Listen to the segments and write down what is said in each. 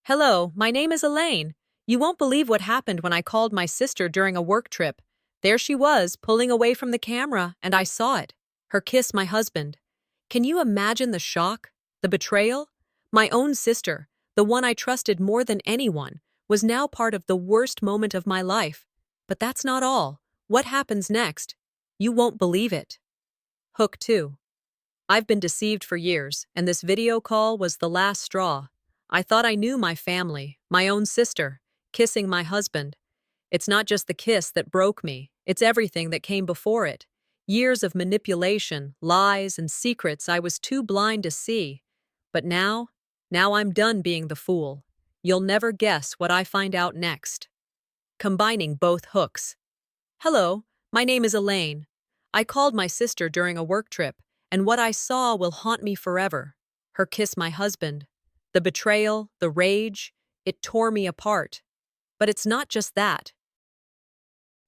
Hello, my name is Elaine. You won't believe what happened when I called my sister during a work trip. There she was, pulling away from the camera, and I saw it. Her kiss my husband. Can you imagine the shock? The betrayal? My own sister, the one I trusted more than anyone, was now part of the worst moment of my life. But that's not all. What happens next? You won't believe it. Hook 2. I've been deceived for years, and this video call was the last straw. I thought I knew my family, my own sister, kissing my husband. It's not just the kiss that broke me, it's everything that came before it. Years of manipulation, lies, and secrets I was too blind to see. But now I'm done being the fool. You'll never guess what I find out next. Combining both hooks. Hello, my name is Elaine. I called my sister during a work trip, and what I saw will haunt me forever. Her kiss my husband. The betrayal, the rage, it tore me apart. But it's not just that.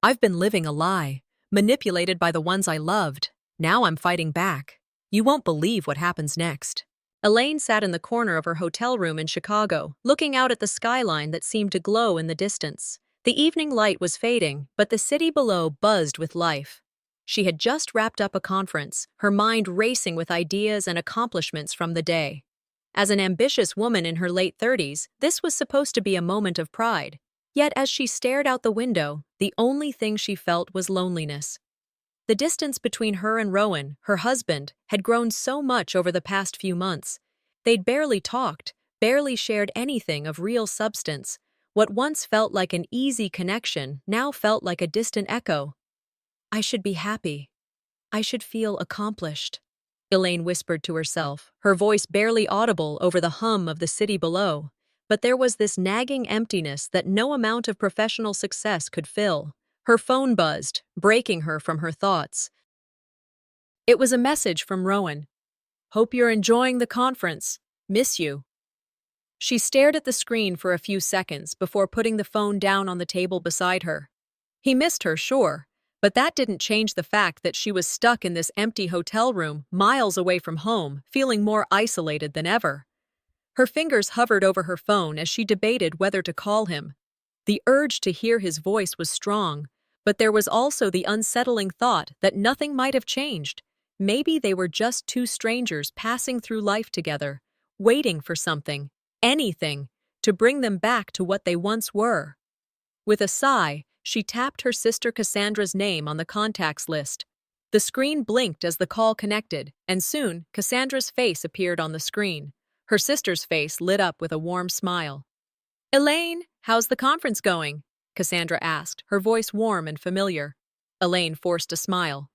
I've been living a lie, manipulated by the ones I loved. Now I'm fighting back. You won't believe what happens next. Elaine sat in the corner of her hotel room in Chicago, looking out at the skyline that seemed to glow in the distance. The evening light was fading, but the city below buzzed with life. She had just wrapped up a conference, her mind racing with ideas and accomplishments from the day. As an ambitious woman in her late 30s, this was supposed to be a moment of pride. Yet as she stared out the window, the only thing she felt was loneliness. The distance between her and Rowan, her husband, had grown so much over the past few months. They'd barely talked, barely shared anything of real substance. What once felt like an easy connection now felt like a distant echo. I should be happy. I should feel accomplished, Elaine whispered to herself, her voice barely audible over the hum of the city below. But there was this nagging emptiness that no amount of professional success could fill. Her phone buzzed, breaking her from her thoughts. It was a message from Rowan. Hope you're enjoying the conference. Miss you. She stared at the screen for a few seconds before putting the phone down on the table beside her. He missed her, sure, but that didn't change the fact that she was stuck in this empty hotel room, miles away from home, feeling more isolated than ever. Her fingers hovered over her phone as she debated whether to call him. The urge to hear his voice was strong, but there was also the unsettling thought that nothing might have changed. Maybe they were just two strangers passing through life together, waiting for something, anything, to bring them back to what they once were. With a sigh, she tapped her sister Cassandra's name on the contacts list. The screen blinked as the call connected, and soon Cassandra's face appeared on the screen. Her sister's face lit up with a warm smile. Elaine, how's the conference going? Cassandra asked, her voice warm and familiar. Elaine forced a smile.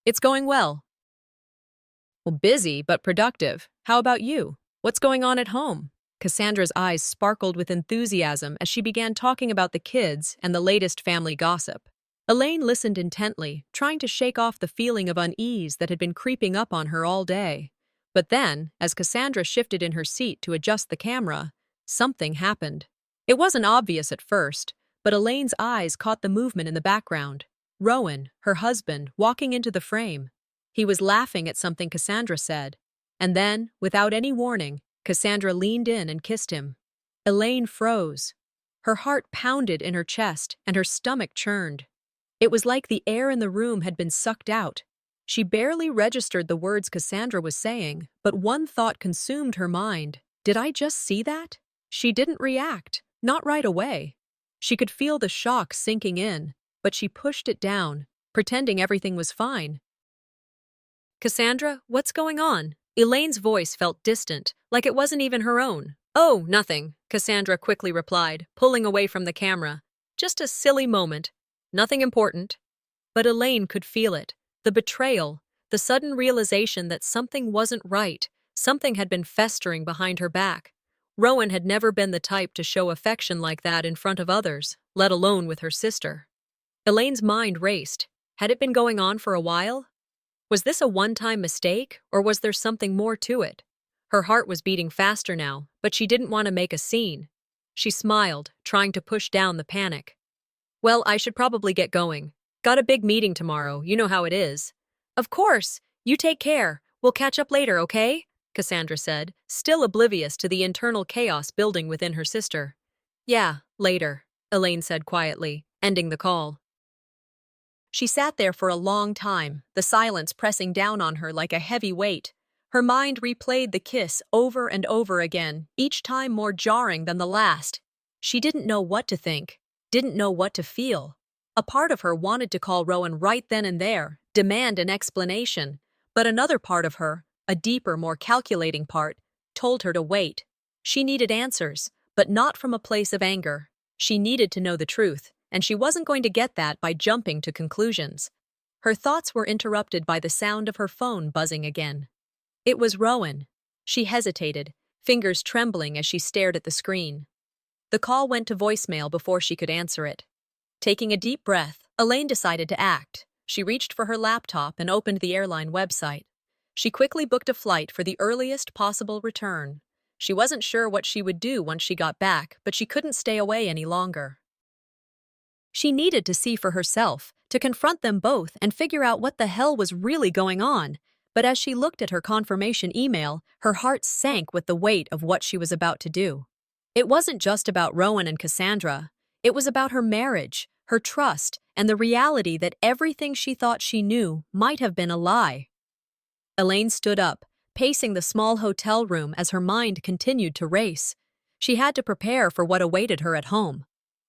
It's going well. Well, busy but productive. How about you? What's going on at home? Cassandra's eyes sparkled with enthusiasm as she began talking about the kids and the latest family gossip. Elaine listened intently, trying to shake off the feeling of unease that had been creeping up on her all day. But then, as Cassandra shifted in her seat to adjust the camera, something happened. It wasn't obvious at first, but Elaine's eyes caught the movement in the background. Rowan, her husband, walking into the frame. He was laughing at something Cassandra said. And then, without any warning, Cassandra leaned in and kissed him. Elaine froze. Her heart pounded in her chest and her stomach churned. It was like the air in the room had been sucked out. She barely registered the words Cassandra was saying, but one thought consumed her mind. Did I just see that? She didn't react, not right away. She could feel the shock sinking in, but she pushed it down, pretending everything was fine. Cassandra, what's going on? Elaine's voice felt distant, like it wasn't even her own. Oh, nothing, Cassandra quickly replied, pulling away from the camera. Just a silly moment. Nothing important. But Elaine could feel it. The betrayal, the sudden realization that something wasn't right, something had been festering behind her back. Rowan had never been the type to show affection like that in front of others, let alone with her sister. Elaine's mind raced. Had it been going on for a while? Was this a one-time mistake, or was there something more to it? Her heart was beating faster now, but she didn't want to make a scene. She smiled, trying to push down the panic. Well, I should probably get going. Got a big meeting tomorrow, you know how it is. Of course! You take care. We'll catch up later, okay? Cassandra said, still oblivious to the internal chaos building within her sister. Yeah, later, Elaine said quietly, ending the call. She sat there for a long time, the silence pressing down on her like a heavy weight. Her mind replayed the kiss over and over again, each time more jarring than the last. She didn't know what to think, didn't know what to feel. A part of her wanted to call Rowan right then and there, demand an explanation. But another part of her, a deeper, more calculating part, told her to wait. She needed answers, but not from a place of anger. She needed to know the truth, and she wasn't going to get that by jumping to conclusions. Her thoughts were interrupted by the sound of her phone buzzing again. It was Rowan. She hesitated, fingers trembling as she stared at the screen. The call went to voicemail before she could answer it. Taking a deep breath, Elaine decided to act. She reached for her laptop and opened the airline website. She quickly booked a flight for the earliest possible return. She wasn't sure what she would do once she got back, but she couldn't stay away any longer. She needed to see for herself, to confront them both and figure out what the hell was really going on. But as she looked at her confirmation email, her heart sank with the weight of what she was about to do. It wasn't just about Rowan and Cassandra. It was about her marriage, her trust, and the reality that everything she thought she knew might have been a lie. Elaine stood up, pacing the small hotel room as her mind continued to race. She had to prepare for what awaited her at home.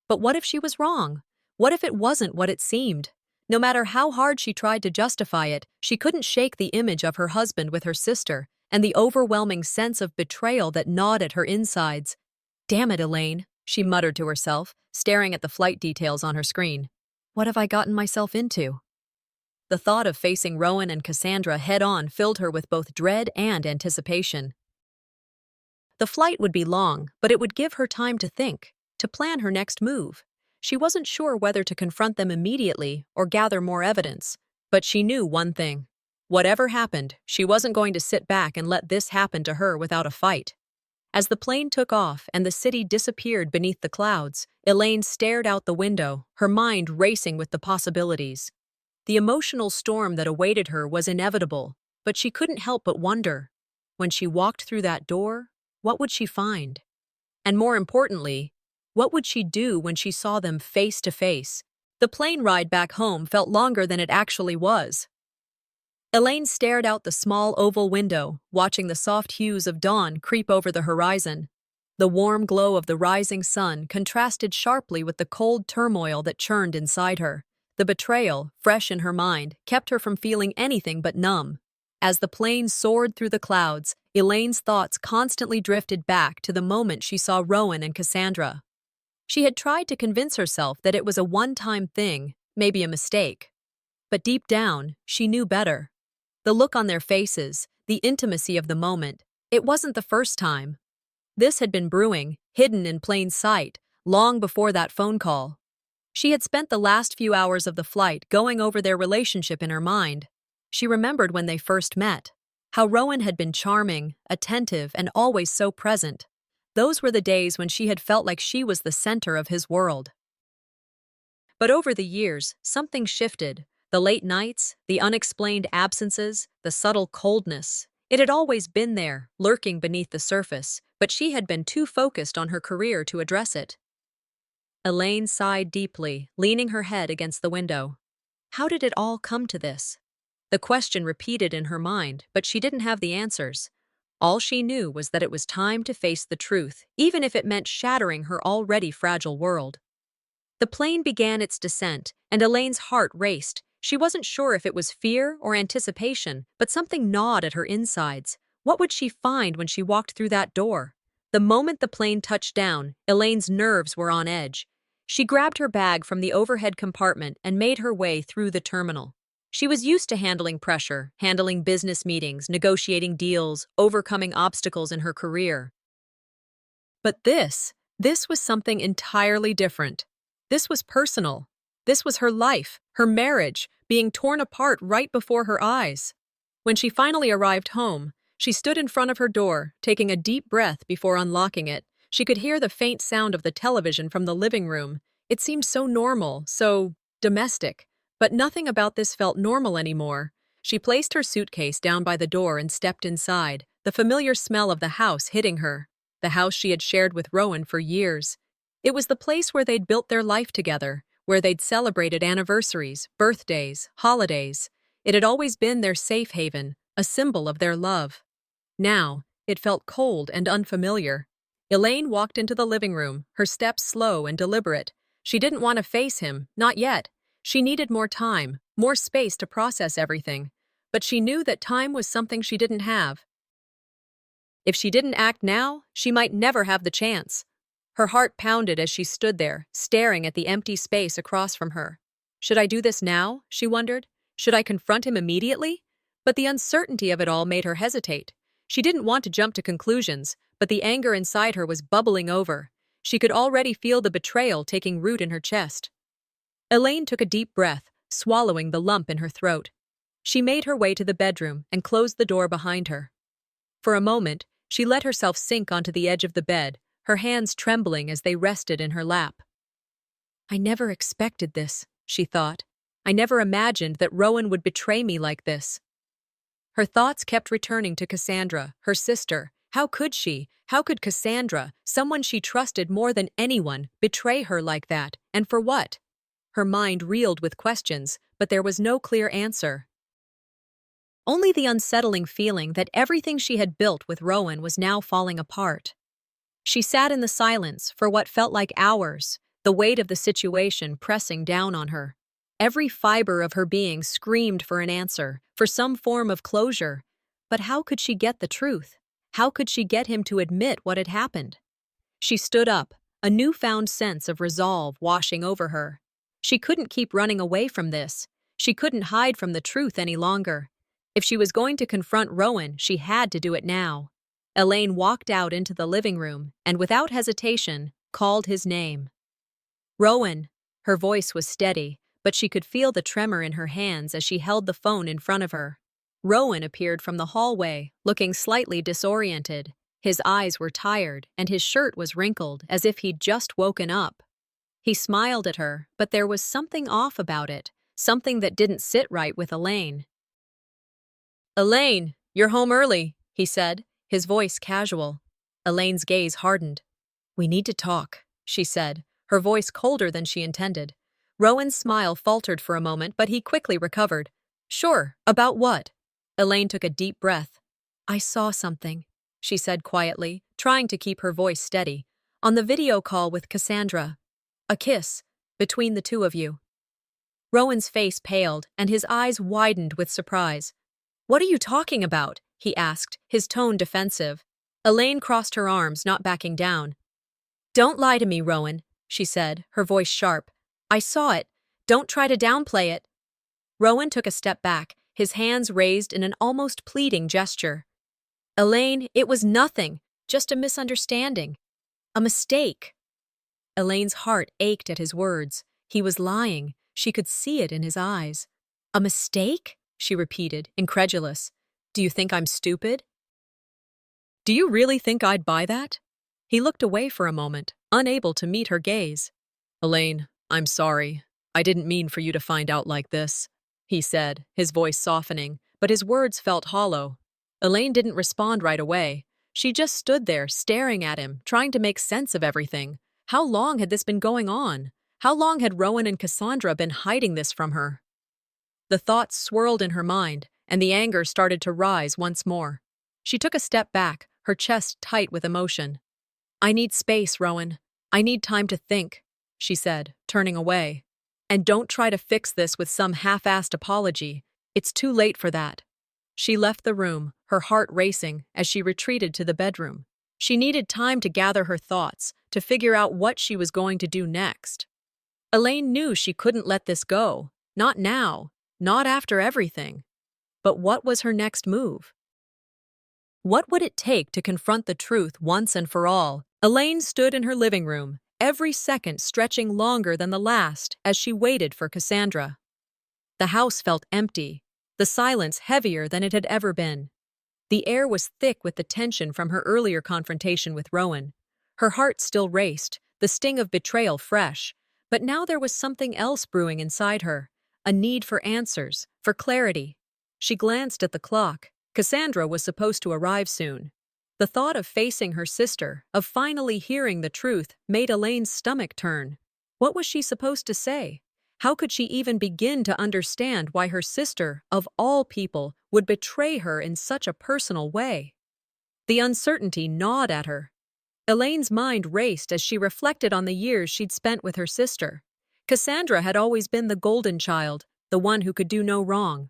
But what if she was wrong? What if it wasn't what it seemed? No matter how hard she tried to justify it, she couldn't shake the image of her husband with her sister and the overwhelming sense of betrayal that gnawed at her insides. Damn it, Elaine, she muttered to herself, staring at the flight details on her screen. What have I gotten myself into? The thought of facing Rowan and Cassandra head-on filled her with both dread and anticipation. The flight would be long, but it would give her time to think, to plan her next move. She wasn't sure whether to confront them immediately or gather more evidence, but she knew one thing. Whatever happened, she wasn't going to sit back and let this happen to her without a fight. As the plane took off and the city disappeared beneath the clouds, Elaine stared out the window, her mind racing with the possibilities. The emotional storm that awaited her was inevitable, but she couldn't help but wonder. When she walked through that door, what would she find? And more importantly, what would she do when she saw them face to face? The plane ride back home felt longer than it actually was. Elaine stared out the small oval window, watching the soft hues of dawn creep over the horizon. The warm glow of the rising sun contrasted sharply with the cold turmoil that churned inside her. The betrayal, fresh in her mind, kept her from feeling anything but numb. As the plane soared through the clouds, Elaine's thoughts constantly drifted back to the moment she saw Rowan and Cassandra. She had tried to convince herself that it was a one-time thing, maybe a mistake. But deep down, she knew better. The look on their faces, the intimacy of the moment, it wasn't the first time. This had been brewing, hidden in plain sight, long before that phone call. She had spent the last few hours of the flight going over their relationship in her mind. She remembered when they first met, how Rowan had been charming, attentive, and always so present. Those were the days when she had felt like she was the center of his world. But over the years, something shifted. The late nights, the unexplained absences, the subtle coldness. It had always been there, lurking beneath the surface, but she had been too focused on her career to address it. Elaine sighed deeply, leaning her head against the window. How did it all come to this? The question repeated in her mind, but she didn't have the answers. All she knew was that it was time to face the truth, even if it meant shattering her already fragile world. The plane began its descent, and Elaine's heart raced. She wasn't sure if it was fear or anticipation, but something gnawed at her insides. What would she find when she walked through that door? The moment the plane touched down, Elaine's nerves were on edge. She grabbed her bag from the overhead compartment and made her way through the terminal. She was used to handling pressure, handling business meetings, negotiating deals, overcoming obstacles in her career. But this was something entirely different. This was personal. This was her life, her marriage, being torn apart right before her eyes. When she finally arrived home, she stood in front of her door, taking a deep breath before unlocking it. She could hear the faint sound of the television from the living room. It seemed so normal, so domestic. But nothing about this felt normal anymore. She placed her suitcase down by the door and stepped inside. the familiar smell of the house hitting her, the house she had shared with Rowan for years. It was the place where they'd built their life together, where they'd celebrated anniversaries, birthdays, holidays. It had always been their safe haven, a symbol of their love. Now, it felt cold and unfamiliar. Elaine walked into the living room, her steps slow and deliberate. She didn't want to face him, not yet. She needed more time, more space to process everything. But she knew that time was something she didn't have. If she didn't act now, she might never have the chance. Her heart pounded as she stood there, staring at the empty space across from her. Should I do this now? She wondered. Should I confront him immediately? But the uncertainty of it all made her hesitate. She didn't want to jump to conclusions, but the anger inside her was bubbling over. She could already feel the betrayal taking root in her chest. Elaine took a deep breath, swallowing the lump in her throat. She made her way to the bedroom and closed the door behind her. For a moment, she let herself sink onto the edge of the bed, her hands trembling as they rested in her lap. I never expected this, she thought. I never imagined that Rowan would betray me like this. Her thoughts kept returning to Cassandra, her sister. How could she? How could Cassandra, someone she trusted more than anyone, betray her like that? And for what? Her mind reeled with questions, but there was no clear answer. Only the unsettling feeling that everything she had built with Rowan was now falling apart. She sat in the silence for what felt like hours, the weight of the situation pressing down on her. Every fiber of her being screamed for an answer, for some form of closure. But how could she get the truth? How could she get him to admit what had happened? She stood up, a newfound sense of resolve washing over her. She couldn't keep running away from this. She couldn't hide from the truth any longer. If she was going to confront Rowan, she had to do it now. Elaine walked out into the living room and, without hesitation, called his name. Rowan. Her voice was steady, but she could feel the tremor in her hands as she held the phone in front of her. Rowan appeared from the hallway, looking slightly disoriented. His eyes were tired, and his shirt was wrinkled, as if he'd just woken up. He smiled at her, but there was something off about it, something that didn't sit right with Elaine. Elaine, you're home early, he said, his voice casual. Elaine's gaze hardened. We need to talk, she said, her voice colder than she intended. Rowan's smile faltered for a moment, but he quickly recovered. Sure, about what? Elaine took a deep breath. I saw something, she said quietly, trying to keep her voice steady. On the video call with Cassandra. A kiss, between the two of you. Rowan's face paled, and his eyes widened with surprise. What are you talking about? He asked, his tone defensive. Elaine crossed her arms, not backing down. Don't lie to me, Rowan, she said, her voice sharp. I saw it. Don't try to downplay it. Rowan took a step back, his hands raised in an almost pleading gesture. Elaine, it was nothing, just a misunderstanding. A mistake. Elaine's heart ached at his words. He was lying. She could see it in his eyes. A mistake? She repeated, incredulous. Do you think I'm stupid? Do you really think I'd buy that? He looked away for a moment, unable to meet her gaze. Elaine, I'm sorry. I didn't mean for you to find out like this, he said, his voice softening, but his words felt hollow. Elaine didn't respond right away. She just stood there, staring at him, trying to make sense of everything. How long had this been going on? How long had Rowan and Cassandra been hiding this from her? The thoughts swirled in her mind, and the anger started to rise once more. She took a step back, her chest tight with emotion. I need space, Rowan. I need time to think, she said, turning away. And don't try to fix this with some half-assed apology. It's too late for that. She left the room, her heart racing, as she retreated to the bedroom. She needed time to gather her thoughts, to figure out what she was going to do next. Elaine knew she couldn't let this go. Not now. Not after everything. But what was her next move? What would it take to confront the truth once and for all? Elaine stood in her living room, every second stretching longer than the last as she waited for Cassandra. The house felt empty, the silence heavier than it had ever been. The air was thick with the tension from her earlier confrontation with Rowan. Her heart still raced, the sting of betrayal fresh, but now there was something else brewing inside her. A need for answers, for clarity. She glanced at the clock. Cassandra was supposed to arrive soon. The thought of facing her sister, of finally hearing the truth, made Elaine's stomach turn. What was she supposed to say? How could she even begin to understand why her sister, of all people, would betray her in such a personal way? The uncertainty gnawed at her. Elaine's mind raced as she reflected on the years she'd spent with her sister. Cassandra had always been the golden child, the one who could do no wrong.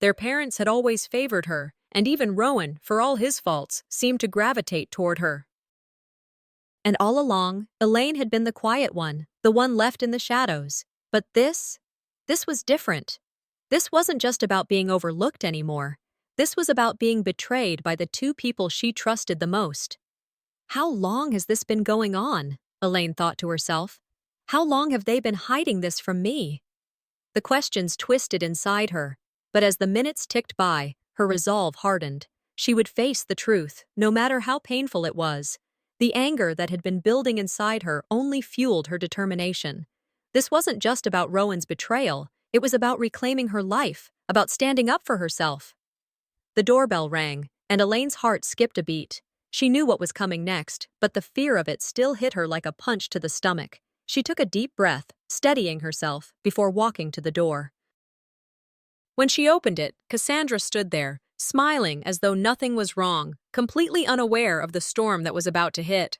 Their parents had always favored her, and even Rowan, for all his faults, seemed to gravitate toward her. And all along, Elaine had been the quiet one, the one left in the shadows. But this was different. This wasn't just about being overlooked anymore. This was about being betrayed by the two people she trusted the most. How long has this been going on? Elaine thought to herself. How long have they been hiding this from me? The questions twisted inside her, but as the minutes ticked by, her resolve hardened. She would face the truth, no matter how painful it was. The anger that had been building inside her only fueled her determination. This wasn't just about Rowan's betrayal, it was about reclaiming her life, about standing up for herself. The doorbell rang, and Elaine's heart skipped a beat. She knew what was coming next, but the fear of it still hit her like a punch to the stomach. She took a deep breath, steadying herself, before walking to the door. When she opened it, Cassandra stood there, smiling as though nothing was wrong, completely unaware of the storm that was about to hit.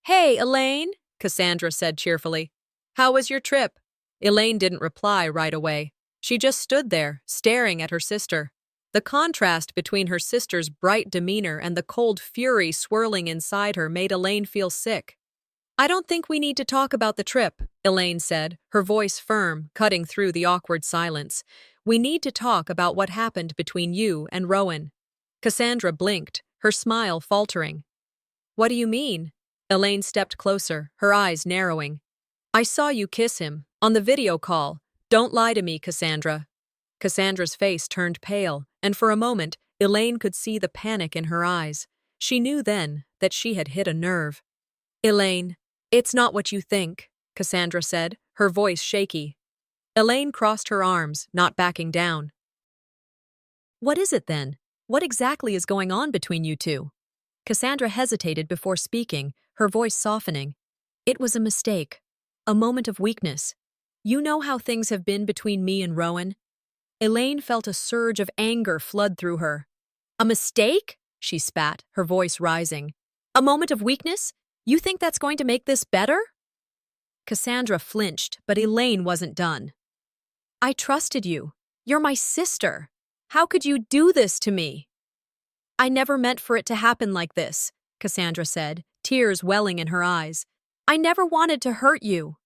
"Hey, Elaine," Cassandra said cheerfully. "How was your trip?" Elaine didn't reply right away. She just stood there, staring at her sister. The contrast between her sister's bright demeanor and the cold fury swirling inside her made Elaine feel sick. "I don't think we need to talk about the trip," Elaine said, her voice firm, cutting through the awkward silence. "We need to talk about what happened between you and Rowan." Cassandra blinked, her smile faltering. "What do you mean?" Elaine stepped closer, her eyes narrowing. "I saw you kiss him, on the video call. Don't lie to me, Cassandra." Cassandra's face turned pale, and for a moment, Elaine could see the panic in her eyes. She knew then that she had hit a nerve. "Elaine, it's not what you think," Cassandra said, her voice shaky. Elaine crossed her arms, not backing down. "What is it then? What exactly is going on between you two?" Cassandra hesitated before speaking, her voice softening. "It was a mistake. A moment of weakness. You know how things have been between me and Rowan?" Elaine felt a surge of anger flood through her. "A mistake?" she spat, her voice rising. "A moment of weakness? You think that's going to make this better?" Cassandra flinched, but Elaine wasn't done. "I trusted you. You're my sister. How could you do this to me?" "I never meant for it to happen like this," Cassandra said, tears welling in her eyes. "I never wanted to hurt you."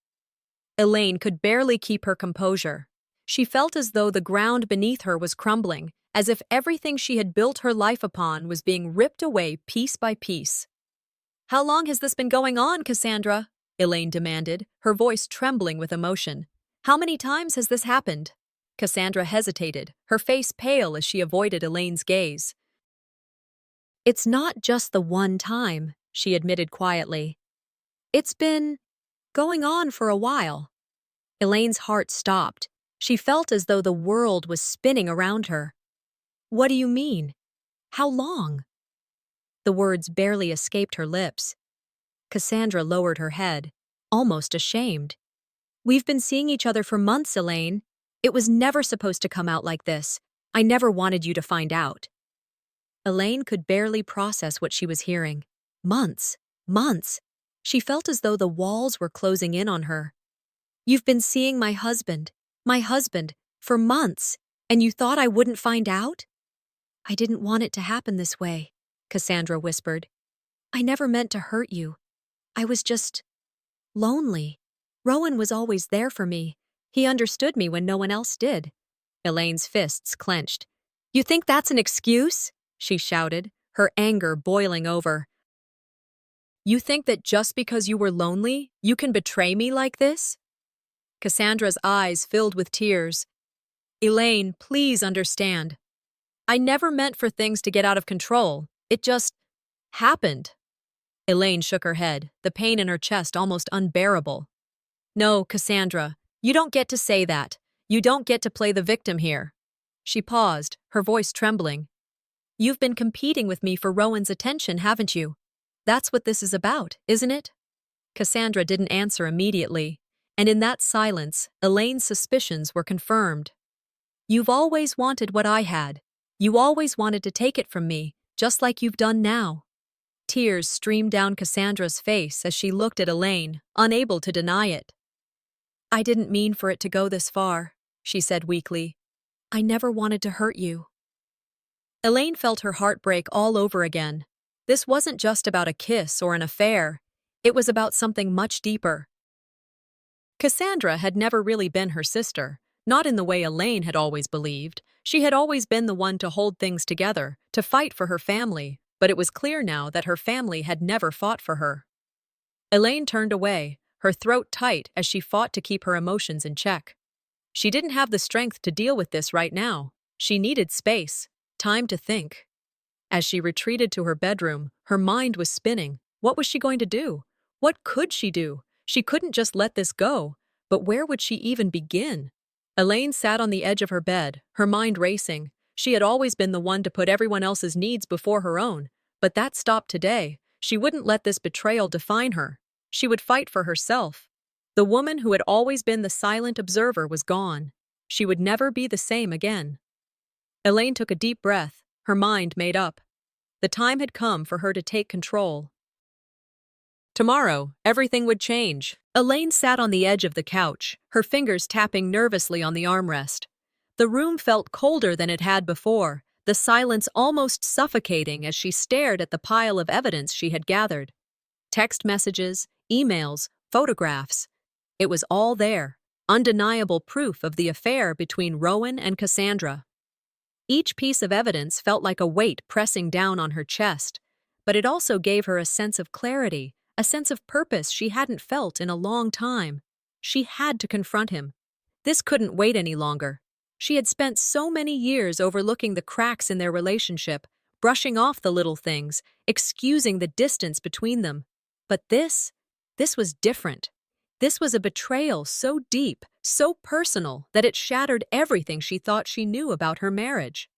Elaine could barely keep her composure. She felt as though the ground beneath her was crumbling, as if everything she had built her life upon was being ripped away piece by piece. "How long has this been going on, Cassandra?" Elaine demanded, her voice trembling with emotion. "How many times has this happened?" Cassandra hesitated, her face pale as she avoided Elaine's gaze. "It's not just the one time," she admitted quietly. "It's been going on for a while." Elaine's heart stopped. She felt as though the world was spinning around her. "What do you mean? How long?" The words barely escaped her lips. Cassandra lowered her head, almost ashamed. "We've been seeing each other for months, Elaine. It was never supposed to come out like this. I never wanted you to find out." Elaine could barely process what she was hearing. Months. Months. She felt as though the walls were closing in on her. "You've been seeing my husband, for months, and you thought I wouldn't find out?" "I didn't want it to happen this way," Cassandra whispered. "I never meant to hurt you. I was just lonely. Rowan was always there for me. He understood me when no one else did." Elaine's fists clenched. "You think that's an excuse?" she shouted, her anger boiling over. "You think that just because you were lonely, you can betray me like this?" Cassandra's eyes filled with tears. "Elaine, please understand. I never meant for things to get out of control. It just happened." Elaine shook her head, the pain in her chest almost unbearable. "No, Cassandra, you don't get to say that. You don't get to play the victim here." She paused, her voice trembling. You've been competing with me for Rowan's attention, haven't you? That's what this is about, isn't it? Cassandra didn't answer immediately, and in that silence, Elaine's suspicions were confirmed. You've always wanted what I had. You always wanted to take it from me, just like you've done now. Tears streamed down Cassandra's face as she looked at Elaine, unable to deny it. I didn't mean for it to go this far, she said weakly. I never wanted to hurt you. Elaine felt her heart break all over again. This wasn't just about a kiss or an affair. It was about something much deeper. Cassandra had never really been her sister, not in the way Elaine had always believed. She had always been the one to hold things together, to fight for her family, but it was clear now that her family had never fought for her. Elaine turned away, her throat tight as she fought to keep her emotions in check. She didn't have the strength to deal with this right now. She needed space, time to think. As she retreated to her bedroom, her mind was spinning. What was she going to do? What could she do? She couldn't just let this go, but where would she even begin? Elaine sat on the edge of her bed, her mind racing. She had always been the one to put everyone else's needs before her own, but that stopped today. She wouldn't let this betrayal define her. She would fight for herself. The woman who had always been the silent observer was gone. She would never be the same again. Elaine took a deep breath, her mind made up. The time had come for her to take control. Tomorrow, everything would change. Elaine sat on the edge of the couch, her fingers tapping nervously on the armrest. The room felt colder than it had before, the silence almost suffocating as she stared at the pile of evidence she had gathered. Text messages, emails, photographs. It was all there, undeniable proof of the affair between Rowan and Cassandra. Each piece of evidence felt like a weight pressing down on her chest, but it also gave her a sense of clarity, a sense of purpose she hadn't felt in a long time. She had to confront him. This couldn't wait any longer. She had spent so many years overlooking the cracks in their relationship, brushing off the little things, excusing the distance between them. But this was different. This was a betrayal so deep, so personal, that it shattered everything she thought she knew about her marriage.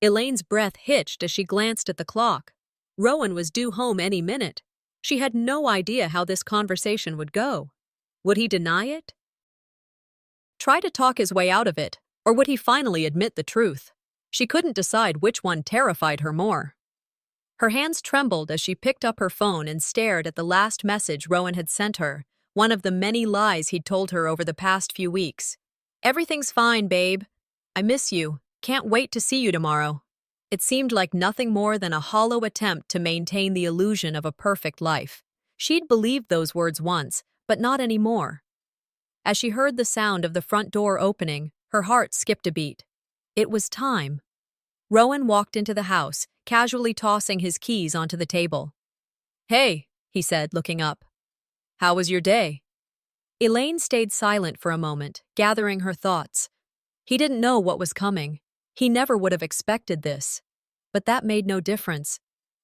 Elaine's breath hitched as she glanced at the clock. Rowan was due home any minute. She had no idea how this conversation would go. Would he deny it? Try to talk his way out of it, or would he finally admit the truth? She couldn't decide which one terrified her more. Her hands trembled as she picked up her phone and stared at the last message Rowan had sent her, one of the many lies he'd told her over the past few weeks. Everything's fine, babe. I miss you. Can't wait to see you tomorrow. It seemed like nothing more than a hollow attempt to maintain the illusion of a perfect life. She'd believed those words once, but not anymore. As she heard the sound of the front door opening, her heart skipped a beat. It was time. Rowan walked into the house, casually tossing his keys onto the table. Hey, he said, looking up. How was your day? Elaine stayed silent for a moment, gathering her thoughts. He didn't know what was coming. He never would have expected this. But that made no difference.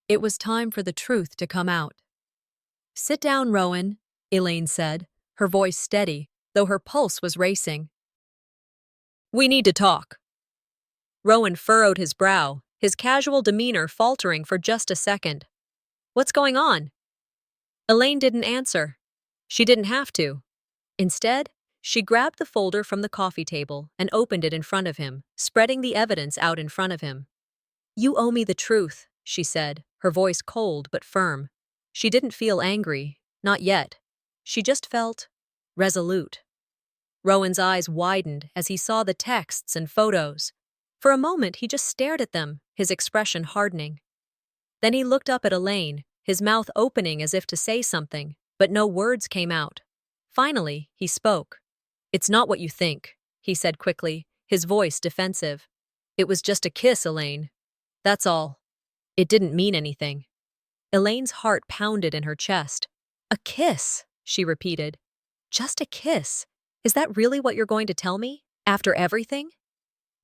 It was time for the truth to come out. Sit down, Rowan, Elaine said, her voice steady, though her pulse was racing. We need to talk. Rowan furrowed his brow, his casual demeanor faltering for just a second. What's going on? Elaine didn't answer. She didn't have to. Instead, she grabbed the folder from the coffee table and opened it in front of him, spreading the evidence out in front of him. You owe me the truth, she said, her voice cold but firm. She didn't feel angry, not yet. She just felt resolute. Rowan's eyes widened as he saw the texts and photos. For a moment, he just stared at them, his expression hardening. Then he looked up at Elaine, his mouth opening as if to say something, but no words came out. Finally, he spoke. It's not what you think, he said quickly, his voice defensive. It was just a kiss, Elaine. That's all. It didn't mean anything. Elaine's heart pounded in her chest. A kiss, she repeated. Just a kiss. Is that really what you're going to tell me? After everything?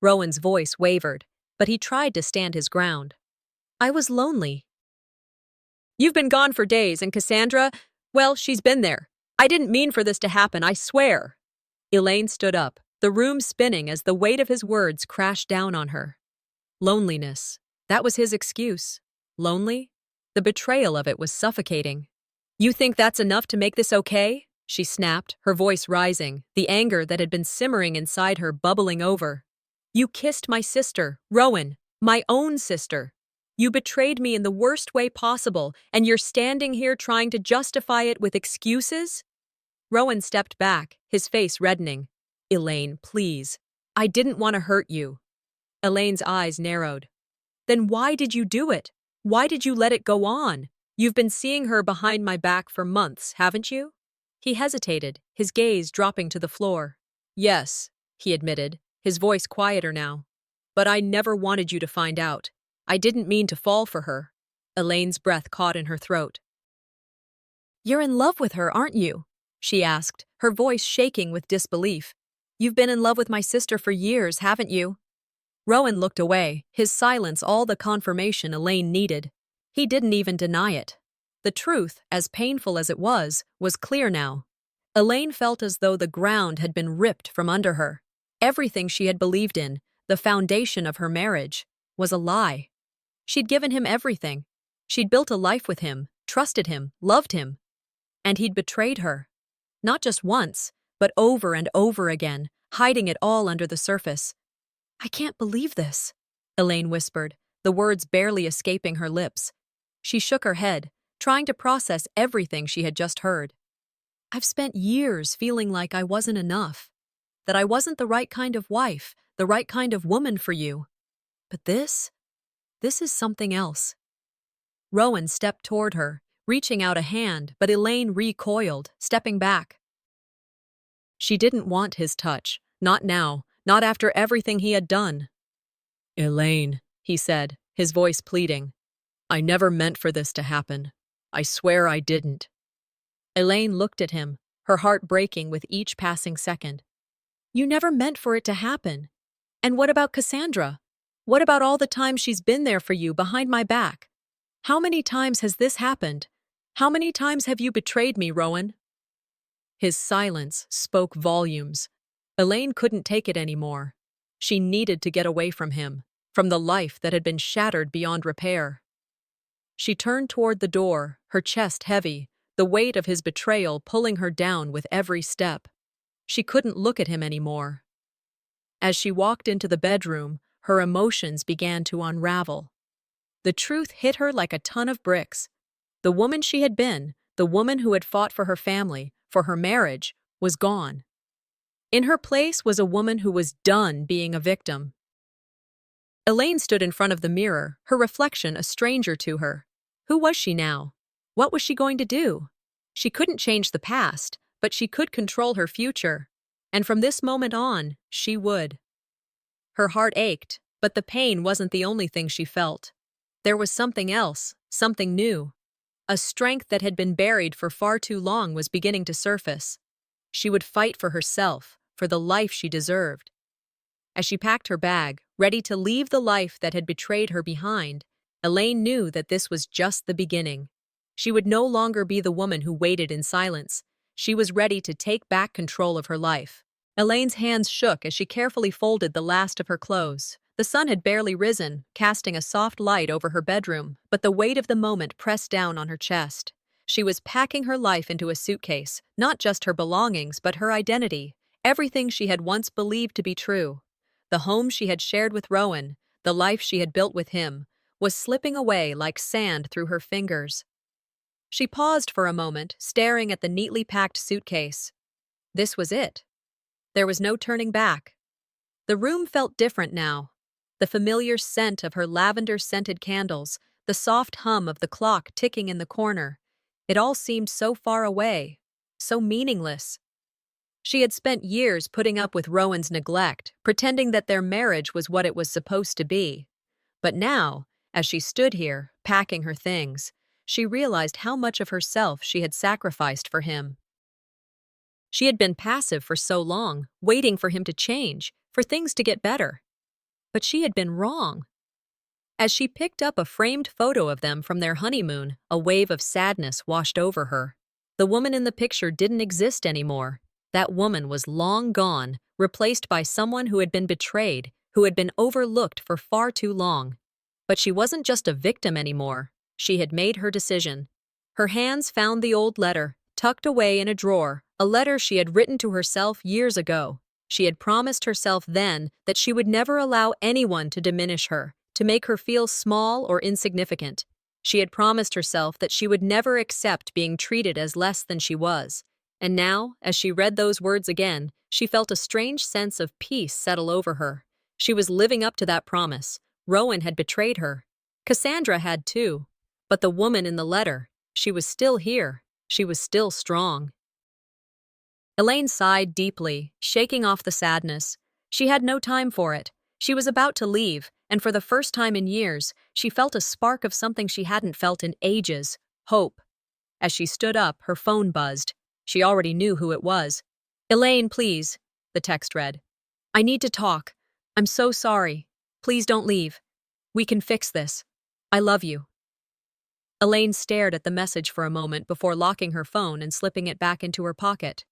Rowan's voice wavered, but he tried to stand his ground. I was lonely. You've been gone for days, and Cassandra, well, she's been there. I didn't mean for this to happen, I swear. Elaine stood up, the room spinning as the weight of his words crashed down on her. Loneliness. That was his excuse. Lonely? The betrayal of it was suffocating. You think that's enough to make this okay? She snapped, her voice rising, the anger that had been simmering inside her bubbling over. You kissed my sister, Rowan, my own sister. You betrayed me in the worst way possible, and you're standing here trying to justify it with excuses? Rowan stepped back, his face reddening. Elaine, please. I didn't want to hurt you. Elaine's eyes narrowed. Then why did you do it? Why did you let it go on? You've been seeing her behind my back for months, haven't you? He hesitated, his gaze dropping to the floor. Yes, he admitted, his voice quieter now. But I never wanted you to find out. I didn't mean to fall for her. Elaine's breath caught in her throat. You're in love with her, aren't you? She asked, her voice shaking with disbelief. You've been in love with my sister for years, haven't you? Rowan looked away, his silence all the confirmation Elaine needed. He didn't even deny it. The truth, as painful as it was clear now. Elaine felt as though the ground had been ripped from under her. Everything she had believed in, the foundation of her marriage, was a lie. She'd given him everything. She'd built a life with him, trusted him, loved him. And he'd betrayed her. Not just once, but over and over again, hiding it all under the surface. I can't believe this, Elaine whispered, the words barely escaping her lips. She shook her head, trying to process everything she had just heard. I've spent years feeling like I wasn't enough, that I wasn't the right kind of wife, the right kind of woman for you. But this is something else. Rowan stepped toward her, reaching out a hand, but Elaine recoiled, stepping back. She didn't want his touch, not now, not after everything he had done. Elaine, he said, his voice pleading. I never meant for this to happen. I swear I didn't. Elaine looked at him, her heart breaking with each passing second. You never meant for it to happen. And what about Cassandra? What about all the times she's been there for you behind my back? How many times has this happened? How many times have you betrayed me, Rowan? His silence spoke volumes. Elaine couldn't take it anymore. She needed to get away from him, from the life that had been shattered beyond repair. She turned toward the door, her chest heavy, the weight of his betrayal pulling her down with every step. She couldn't look at him anymore. As she walked into the bedroom, her emotions began to unravel. The truth hit her like a ton of bricks. The woman she had been, the woman who had fought for her family, for her marriage, was gone. In her place was a woman who was done being a victim. Elaine stood in front of the mirror, her reflection a stranger to her. Who was she now? What was she going to do? She couldn't change the past, but she could control her future. And from this moment on, she would. Her heart ached, but the pain wasn't the only thing she felt. There was something else, something new. A strength that had been buried for far too long was beginning to surface. She would fight for herself, for the life she deserved. As she packed her bag, ready to leave the life that had betrayed her behind, Elaine knew that this was just the beginning. She would no longer be the woman who waited in silence. She was ready to take back control of her life. Elaine's hands shook as she carefully folded the last of her clothes. The sun had barely risen, casting a soft light over her bedroom, but the weight of the moment pressed down on her chest. She was packing her life into a suitcase, not just her belongings, but her identity, everything she had once believed to be true. The home she had shared with Rowan, the life she had built with him, was slipping away like sand through her fingers. She paused for a moment, staring at the neatly packed suitcase. This was it. There was no turning back. The room felt different now. The familiar scent of her lavender-scented candles, the soft hum of the clock ticking in the corner. It all seemed so far away, so meaningless. She had spent years putting up with Rowan's neglect, pretending that their marriage was what it was supposed to be. But now, as she stood here, packing her things, she realized how much of herself she had sacrificed for him. She had been passive for so long, waiting for him to change, for things to get better. But she had been wrong. As she picked up a framed photo of them from their honeymoon, a wave of sadness washed over her. The woman in the picture didn't exist anymore. That woman was long gone, replaced by someone who had been betrayed, who had been overlooked for far too long. But she wasn't just a victim anymore. She had made her decision. Her hands found the old letter, tucked away in a drawer, a letter she had written to herself years ago. She had promised herself then that she would never allow anyone to diminish her, to make her feel small or insignificant. She had promised herself that she would never accept being treated as less than she was. And now, as she read those words again, she felt a strange sense of peace settle over her. She was living up to that promise. Rowan had betrayed her. Cassandra had too. But the woman in the letter, she was still here. She was still strong. Elaine sighed deeply, shaking off the sadness. She had no time for it. She was about to leave, and for the first time in years, she felt a spark of something she hadn't felt in ages: hope. As she stood up, her phone buzzed. She already knew who it was. "Elaine, please," the text read. "I need to talk. I'm so sorry. Please don't leave. We can fix this. I love you." Elaine stared at the message for a moment before locking her phone and slipping it back into her pocket.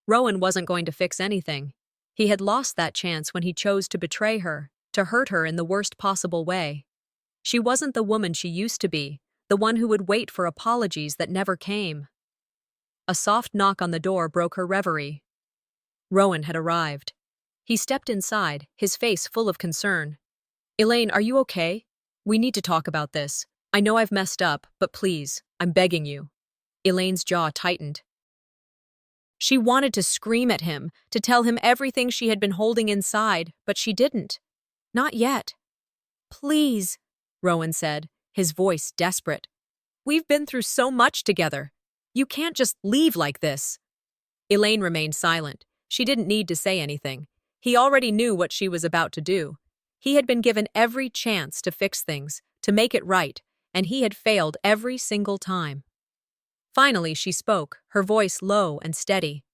Rowan wasn't going to fix anything. He had lost that chance when he chose to betray her, to hurt her in the worst possible way. She wasn't the woman she used to be, the one who would wait for apologies that never came. A soft knock on the door broke her reverie. Rowan had arrived. He stepped inside, his face full of concern. "Elaine, are you okay? We need to talk about this. I know I've messed up, but please, I'm begging you." Elaine's jaw tightened. She wanted to scream at him, to tell him everything she had been holding inside, but she didn't. Not yet. "Please," Rowan said, his voice desperate. "We've been through so much together. You can't just leave like this." Elaine remained silent. She didn't need to say anything. He already knew what she was about to do. He had been given every chance to fix things, to make it right, and he had failed every single time. Finally, she spoke, her voice low and steady.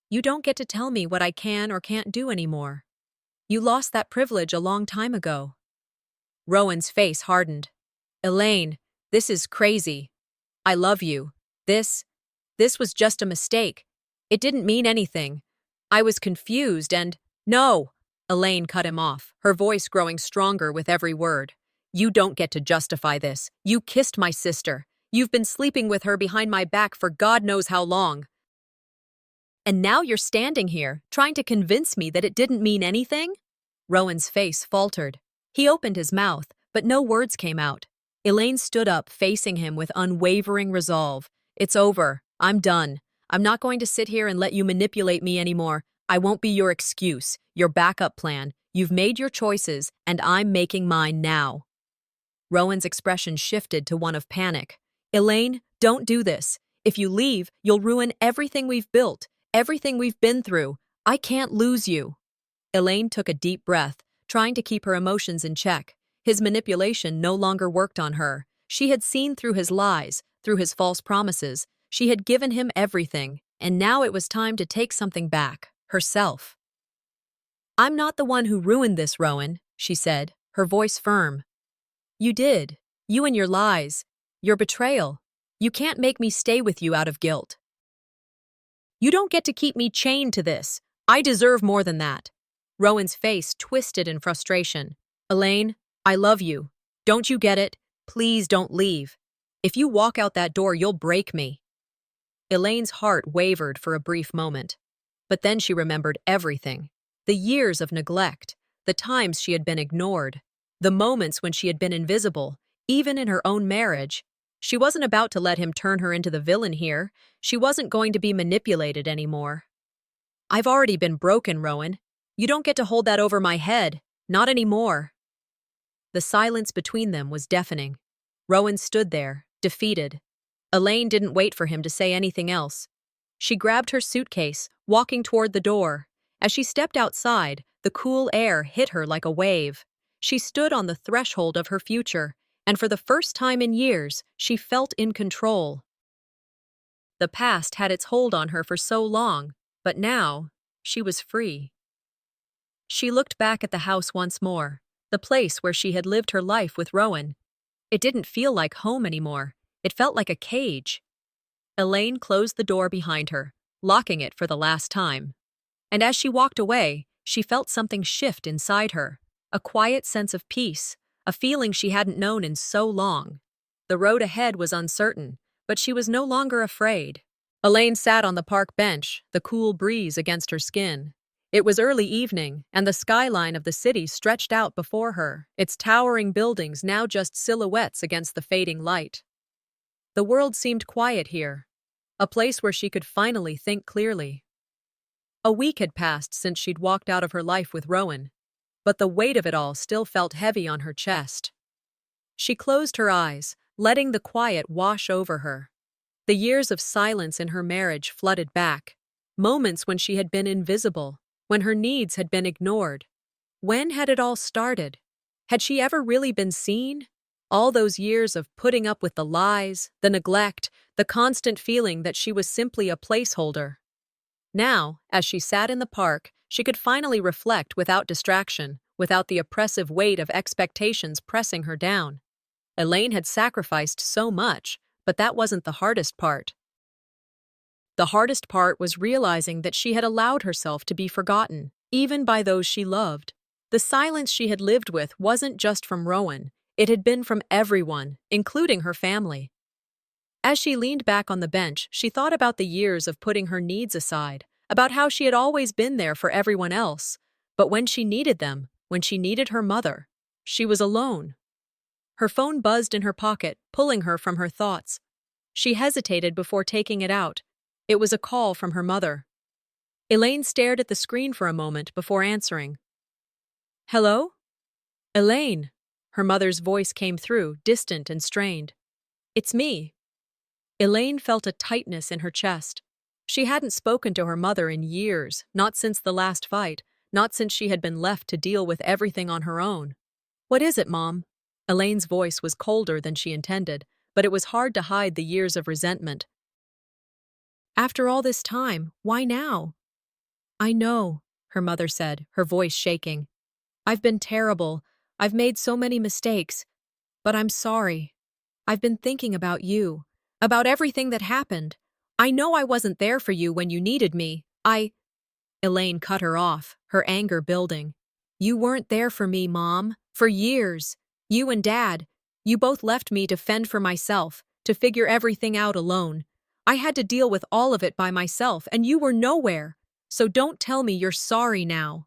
"You don't get to tell me what I can or can't do anymore. You lost that privilege a long time ago." Rowan's face hardened. "Elaine, this is crazy. I love you. This was just a mistake. It didn't mean anything. I was confused and—" "No!" Elaine cut him off, her voice growing stronger with every word. "You don't get to justify this. You kissed my sister. You've been sleeping with her behind my back for God knows how long. And now you're standing here, trying to convince me that it didn't mean anything?" Rowan's face faltered. He opened his mouth, but no words came out. Elaine stood up, facing him with unwavering resolve. "It's over. I'm done. I'm not going to sit here and let you manipulate me anymore. I won't be your excuse, your backup plan. You've made your choices, and I'm making mine now." Rowan's expression shifted to one of panic. "Elaine, don't do this. If you leave, you'll ruin everything we've built, everything we've been through. I can't lose you." Elaine took a deep breath, trying to keep her emotions in check. His manipulation no longer worked on her. She had seen through his lies, through his false promises. She had given him everything, and now it was time to take something back, herself. "I'm not the one who ruined this, Rowan," she said, her voice firm. "You did. You and your lies. Your betrayal. You can't make me stay with you out of guilt. You don't get to keep me chained to this. I deserve more than that." Rowan's face twisted in frustration. "Elaine, I love you. Don't you get it? Please don't leave. If you walk out that door, you'll break me." Elaine's heart wavered for a brief moment. But then she remembered everything. The years of neglect, the times she had been ignored, the moments when she had been invisible, even in her own marriage. She wasn't about to let him turn her into the villain here. She wasn't going to be manipulated anymore. "I've already been broken, Rowan. You don't get to hold that over my head. Not anymore." The silence between them was deafening. Rowan stood there, defeated. Elaine didn't wait for him to say anything else. She grabbed her suitcase, walking toward the door. As she stepped outside, the cool air hit her like a wave. She stood on the threshold of her future, and for the first time in years, she felt in control. The past had its hold on her for so long, but now, she was free. She looked back at the house once more, the place where she had lived her life with Rowan. It didn't feel like home anymore. It felt like a cage. Elaine closed the door behind her, locking it for the last time. And as she walked away, she felt something shift inside her, a quiet sense of peace, a feeling she hadn't known in so long. The road ahead was uncertain, but she was no longer afraid. Elaine sat on the park bench, the cool breeze against her skin. It was early evening, and the skyline of the city stretched out before her, its towering buildings now just silhouettes against the fading light. The world seemed quiet here, a place where she could finally think clearly. A week had passed since she'd walked out of her life with Rowan, but the weight of it all still felt heavy on her chest. She closed her eyes, letting the quiet wash over her. The years of silence in her marriage flooded back, moments when she had been invisible, when her needs had been ignored. When had it all started? Had she ever really been seen? All those years of putting up with the lies, the neglect, the constant feeling that she was simply a placeholder. Now, as she sat in the park, she could finally reflect without distraction, without the oppressive weight of expectations pressing her down. Elaine had sacrificed so much, but that wasn't the hardest part. The hardest part was realizing that she had allowed herself to be forgotten, even by those she loved. The silence she had lived with wasn't just from Rowan, it had been from everyone, including her family. As she leaned back on the bench, she thought about the years of putting her needs aside, about how she had always been there for everyone else. But when she needed them, when she needed her mother, she was alone. Her phone buzzed in her pocket, pulling her from her thoughts. She hesitated before taking it out. It was a call from her mother. Elaine stared at the screen for a moment before answering. "Hello?" "Elaine." Her mother's voice came through, distant and strained. "It's me." Elaine felt a tightness in her chest. She hadn't spoken to her mother in years, not since the last fight, not since she had been left to deal with everything on her own. "What is it, Mom?" Elaine's voice was colder than she intended, but it was hard to hide the years of resentment. "After all this time, why now?" "I know," her mother said, her voice shaking. "I've been terrible. I've made so many mistakes. But I'm sorry. I've been thinking about you, about everything that happened. I know I wasn't there for you when you needed me. Elaine cut her off, her anger building. "You weren't there for me, Mom, for years. You and Dad. You both left me to fend for myself, to figure everything out alone. I had to deal with all of it by myself, and you were nowhere. So don't tell me you're sorry now."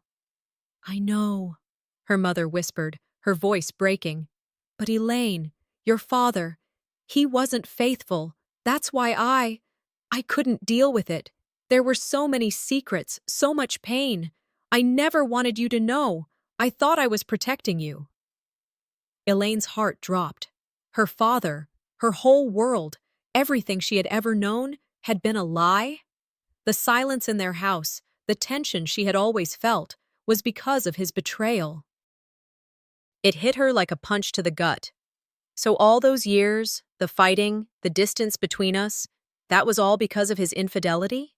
"I know," her mother whispered, her voice breaking. "But Elaine, your father, he wasn't faithful. That's why I couldn't deal with it. There were so many secrets, so much pain. I never wanted you to know. I thought I was protecting you." Elaine's heart dropped. Her father, her whole world, everything she had ever known, had been a lie? The silence in their house, the tension she had always felt, was because of his betrayal. It hit her like a punch to the gut. So all those years, the fighting, the distance between us, that was all because of his infidelity?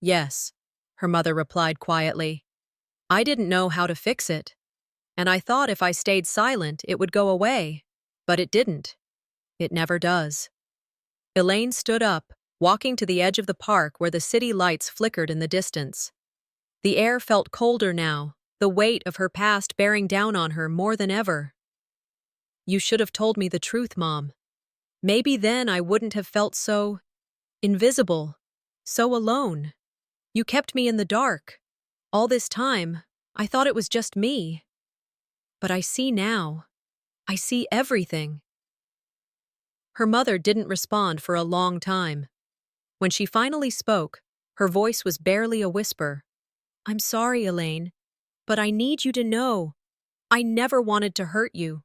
"Yes," her mother replied quietly. "I didn't know how to fix it. And I thought if I stayed silent, it would go away. But it didn't. It never does." Elaine stood up, walking to the edge of the park where the city lights flickered in the distance. The air felt colder now, the weight of her past bearing down on her more than ever. "You should have told me the truth, Mom. Maybe then I wouldn't have felt so invisible, so alone. You kept me in the dark. All this time, I thought it was just me. But I see now. I see everything." Her mother didn't respond for a long time. When she finally spoke, her voice was barely a whisper. "I'm sorry, Elaine, but I need you to know. I never wanted to hurt you."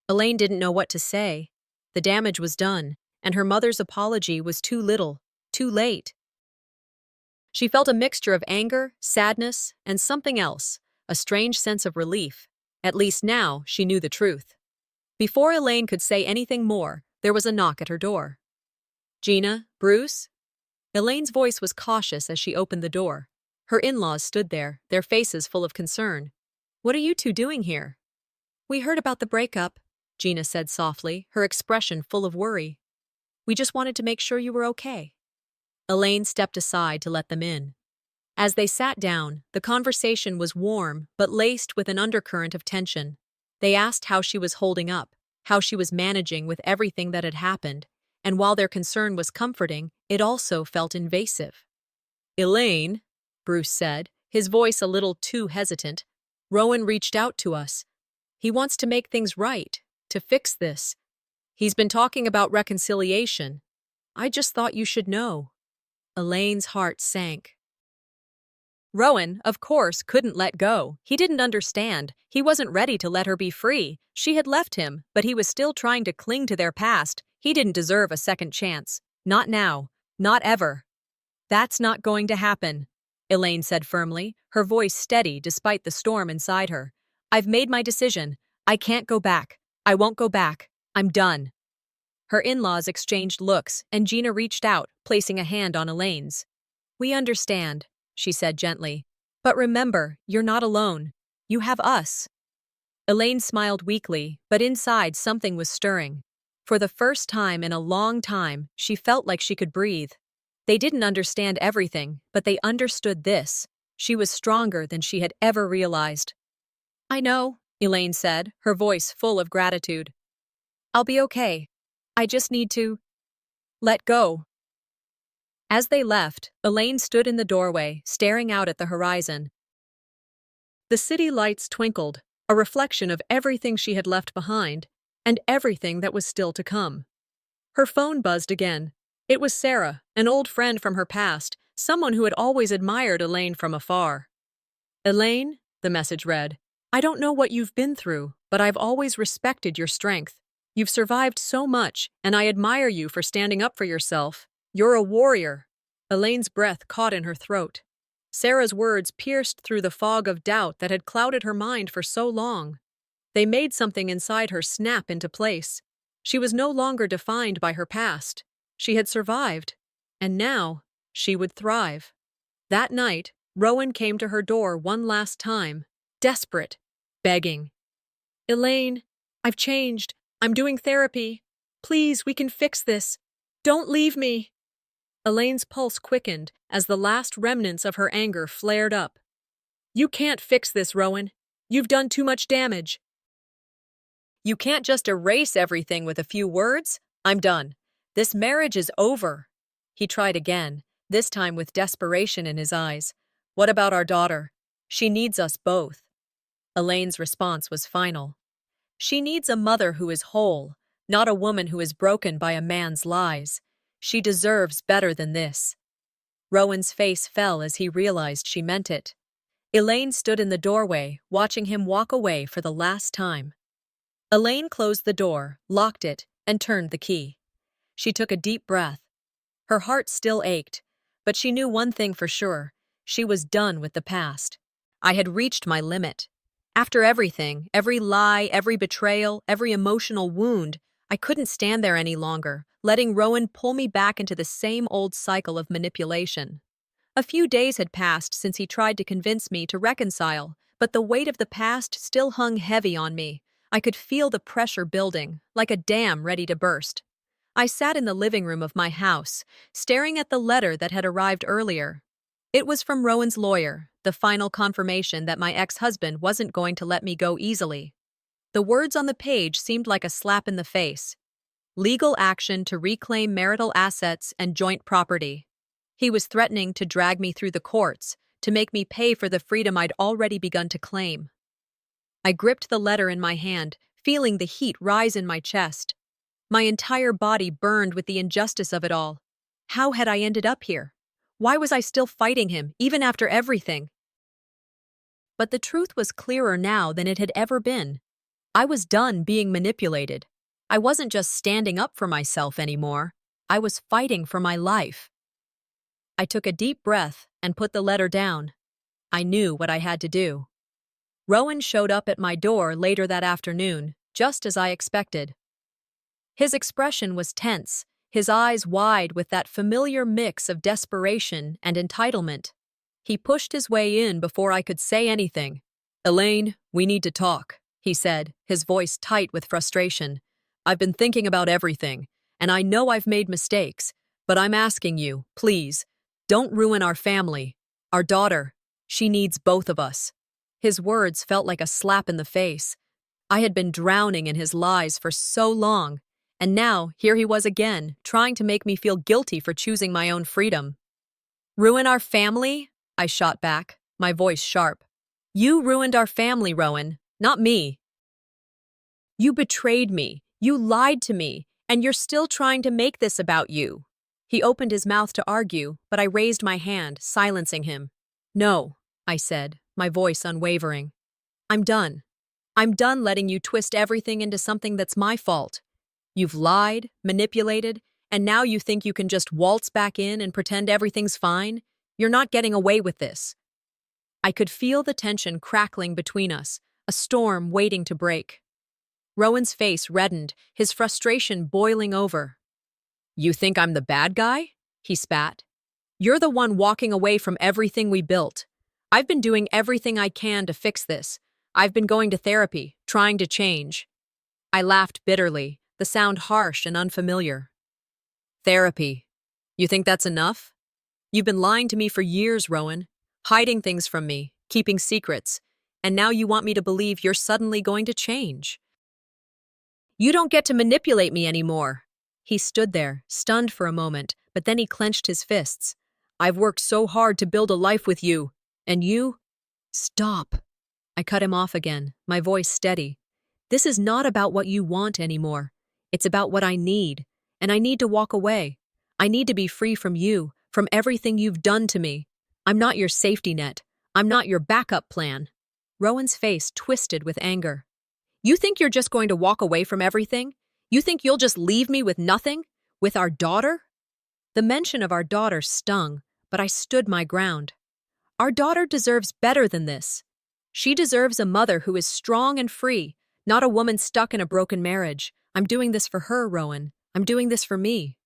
Elaine didn't know what to say. The damage was done, and her mother's apology was too little, too late. She felt a mixture of anger, sadness, and something else, a strange sense of relief. At least now she knew the truth. Before Elaine could say anything more, there was a knock at her door. "Gina, Bruce?" Elaine's voice was cautious as she opened the door. Her in-laws stood there, their faces full of concern. "What are you two doing here?" "We heard about the breakup," Gina said softly, her expression full of worry. "We just wanted to make sure you were okay." Elaine stepped aside to let them in. As they sat down, the conversation was warm but laced with an undercurrent of tension. They asked how she was holding up, how she was managing with everything that had happened, and while their concern was comforting, it also felt invasive. "Elaine," Bruce said, his voice a little too hesitant, "Rowan reached out to us. He wants to make things right, to fix this. He's been talking about reconciliation. I just thought you should know." Elaine's heart sank. Rowan, of course, couldn't let go. He didn't understand. He wasn't ready to let her be free. She had left him, but he was still trying to cling to their past. He didn't deserve a second chance. Not now. Not ever. "That's not going to happen," Elaine said firmly, her voice steady despite the storm inside her. "I've made my decision. I can't go back. I won't go back. I'm done." Her in-laws exchanged looks, and Gina reached out, placing a hand on Elaine's. "We understand," she said gently. "But remember, you're not alone. You have us." Elaine smiled weakly, but inside something was stirring. For the first time in a long time, she felt like she could breathe. They didn't understand everything, but they understood this. She was stronger than she had ever realized. "I know," Elaine said, her voice full of gratitude. "I'll be okay. I just need to let go." As they left, Elaine stood in the doorway, staring out at the horizon. The city lights twinkled, a reflection of everything she had left behind, and everything that was still to come. Her phone buzzed again. It was Sarah, an old friend from her past, someone who had always admired Elaine from afar. "Elaine," the message read, "I don't know what you've been through, but I've always respected your strength. You've survived so much, and I admire you for standing up for yourself. You're a warrior." Elaine's breath caught in her throat. Sarah's words pierced through the fog of doubt that had clouded her mind for so long. They made something inside her snap into place. She was no longer defined by her past. She had survived, and now she would thrive. That night, Rowan came to her door one last time, desperate, begging. "Elaine, I've changed. I'm doing therapy. Please, we can fix this. Don't leave me." Elaine's pulse quickened as the last remnants of her anger flared up. "You can't fix this, Rowan. You've done too much damage. You can't just erase everything with a few words. I'm done. This marriage is over." He tried again, this time with desperation in his eyes. "What about our daughter? She needs us both." Elaine's response was final. "She needs a mother who is whole, not a woman who is broken by a man's lies. She deserves better than this." Rowan's face fell as he realized she meant it. Elaine stood in the doorway, watching him walk away for the last time. Elaine closed the door, locked it, and turned the key. She took a deep breath. Her heart still ached, but she knew one thing for sure. She was done with the past. I had reached my limit. After everything, every lie, every betrayal, every emotional wound, I couldn't stand there any longer, letting Rowan pull me back into the same old cycle of manipulation. A few days had passed since he tried to convince me to reconcile, but the weight of the past still hung heavy on me. I could feel the pressure building, like a dam ready to burst. I sat in the living room of my house, staring at the letter that had arrived earlier. It was from Rowan's lawyer, the final confirmation that my ex-husband wasn't going to let me go easily. The words on the page seemed like a slap in the face. Legal action to reclaim marital assets and joint property. He was threatening to drag me through the courts, to make me pay for the freedom I'd already begun to claim. I gripped the letter in my hand, feeling the heat rise in my chest. My entire body burned with the injustice of it all. How had I ended up here? Why was I still fighting him, even after everything? But the truth was clearer now than it had ever been. I was done being manipulated. I wasn't just standing up for myself anymore. I was fighting for my life. I took a deep breath and put the letter down. I knew what I had to do. Rowan showed up at my door later that afternoon, just as I expected. His expression was tense, his eyes wide with that familiar mix of desperation and entitlement. He pushed his way in before I could say anything. "Elaine, we need to talk," he said, his voice tight with frustration. "I've been thinking about everything, and I know I've made mistakes, but I'm asking you, please, don't ruin our family. Our daughter, she needs both of us." His words felt like a slap in the face. I had been drowning in his lies for so long, and now here he was again, trying to make me feel guilty for choosing my own freedom. Ruin our family? I shot back, my voice sharp. You ruined our family, Rowan, not me. You betrayed me, you lied to me, and you're still trying to make this about you. He opened his mouth to argue, but I raised my hand, silencing him. No, I said, my voice unwavering. I'm done. I'm done letting you twist everything into something that's my fault. You've lied, manipulated, and now you think you can just waltz back in and pretend everything's fine? You're not getting away with this. I could feel the tension crackling between us, a storm waiting to break. Rowan's face reddened, his frustration boiling over. You think I'm the bad guy? He spat. You're the one walking away from everything we built. I've been doing everything I can to fix this. I've been going to therapy, trying to change. I laughed bitterly, the sound harsh and unfamiliar. Therapy. You think that's enough? You've been lying to me for years, Rowan, hiding things from me, keeping secrets, and now you want me to believe you're suddenly going to change. You don't get to manipulate me anymore. He stood there, stunned for a moment, but then he clenched his fists. I've worked so hard to build a life with you, and you? Stop. I cut him off again, my voice steady. This is not about what you want anymore. It's about what I need, and I need to walk away. I need to be free from you, from everything you've done to me. I'm not your safety net. I'm not your backup plan. Rowan's face twisted with anger. You think you're just going to walk away from everything? You think you'll just leave me with nothing? With our daughter? The mention of our daughter stung, but I stood my ground. Our daughter deserves better than this. She deserves a mother who is strong and free, not a woman stuck in a broken marriage. I'm doing this for her, Rowan. I'm doing this for me.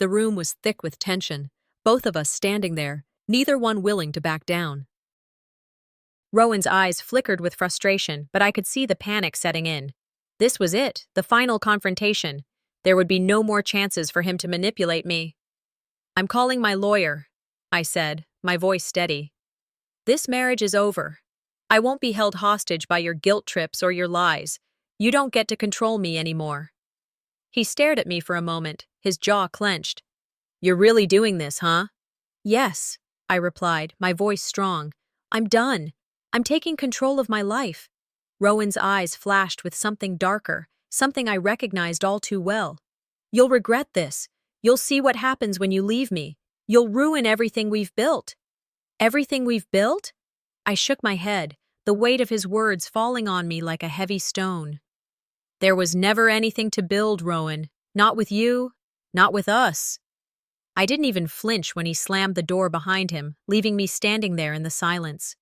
The room was thick with tension, both of us standing there, neither one willing to back down. Rowan's eyes flickered with frustration, but I could see the panic setting in. This was it, the final confrontation. There would be no more chances for him to manipulate me. I'm calling my lawyer, I said, my voice steady. This marriage is over. I won't be held hostage by your guilt trips or your lies. You don't get to control me anymore. He stared at me for a moment, his jaw clenched. You're really doing this, huh? Yes, I replied, my voice strong. I'm done. I'm taking control of my life. Rowan's eyes flashed with something darker, something I recognized all too well. You'll regret this. You'll see what happens when you leave me. You'll ruin everything we've built. Everything we've built? I shook my head, the weight of his words falling on me like a heavy stone. There was never anything to build, Rowan. Not with you, not with us. I didn't even flinch when he slammed the door behind him, leaving me standing there in the silence.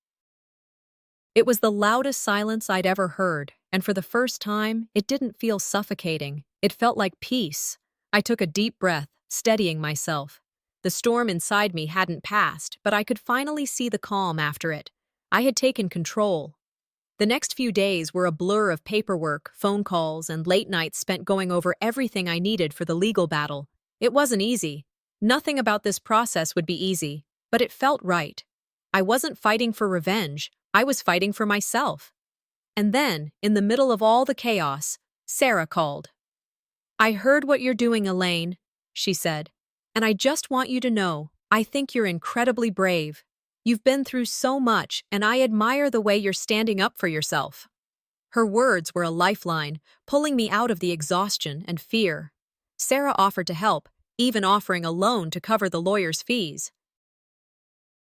It was the loudest silence I'd ever heard, and for the first time, it didn't feel suffocating. It felt like peace. I took a deep breath, steadying myself. The storm inside me hadn't passed, but I could finally see the calm after it. I had taken control. The next few days were a blur of paperwork, phone calls, and late nights spent going over everything I needed for the legal battle. It wasn't easy. Nothing about this process would be easy, but it felt right. I wasn't fighting for revenge. I was fighting for myself. And then, in the middle of all the chaos, Sarah called. I heard what you're doing, Elaine, she said, and I just want you to know, I think you're incredibly brave. You've been through so much, and I admire the way you're standing up for yourself. Her words were a lifeline, pulling me out of the exhaustion and fear. Sarah offered to help, even offering a loan to cover the lawyer's fees.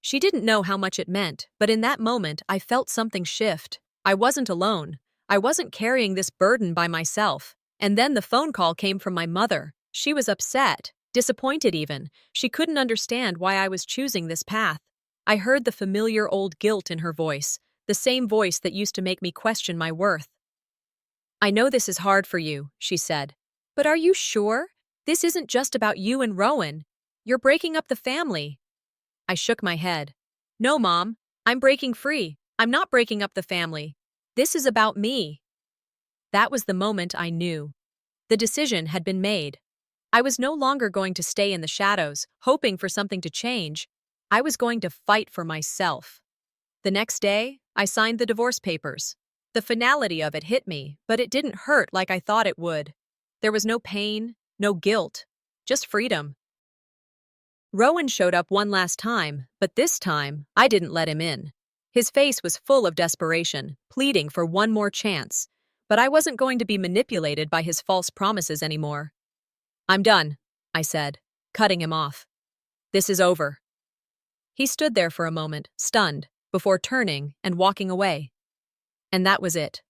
She didn't know how much it meant, but in that moment I felt something shift. I wasn't alone. I wasn't carrying this burden by myself. And then the phone call came from my mother. She was upset, disappointed even. She couldn't understand why I was choosing this path. I heard the familiar old guilt in her voice, the same voice that used to make me question my worth. I know this is hard for you, she said. But are you sure? This isn't just about you and Rowan. You're breaking up the family. I shook my head. No, Mom. I'm breaking free. I'm not breaking up the family. This is about me. That was the moment I knew. The decision had been made. I was no longer going to stay in the shadows, hoping for something to change. I was going to fight for myself. The next day, I signed the divorce papers. The finality of it hit me, but it didn't hurt like I thought it would. There was no pain, no guilt, just freedom. Rowan showed up one last time, but this time, I didn't let him in. His face was full of desperation, pleading for one more chance, but I wasn't going to be manipulated by his false promises anymore. "I'm done," I said, cutting him off. "This is over." He stood there for a moment, stunned, before turning and walking away. And that was it.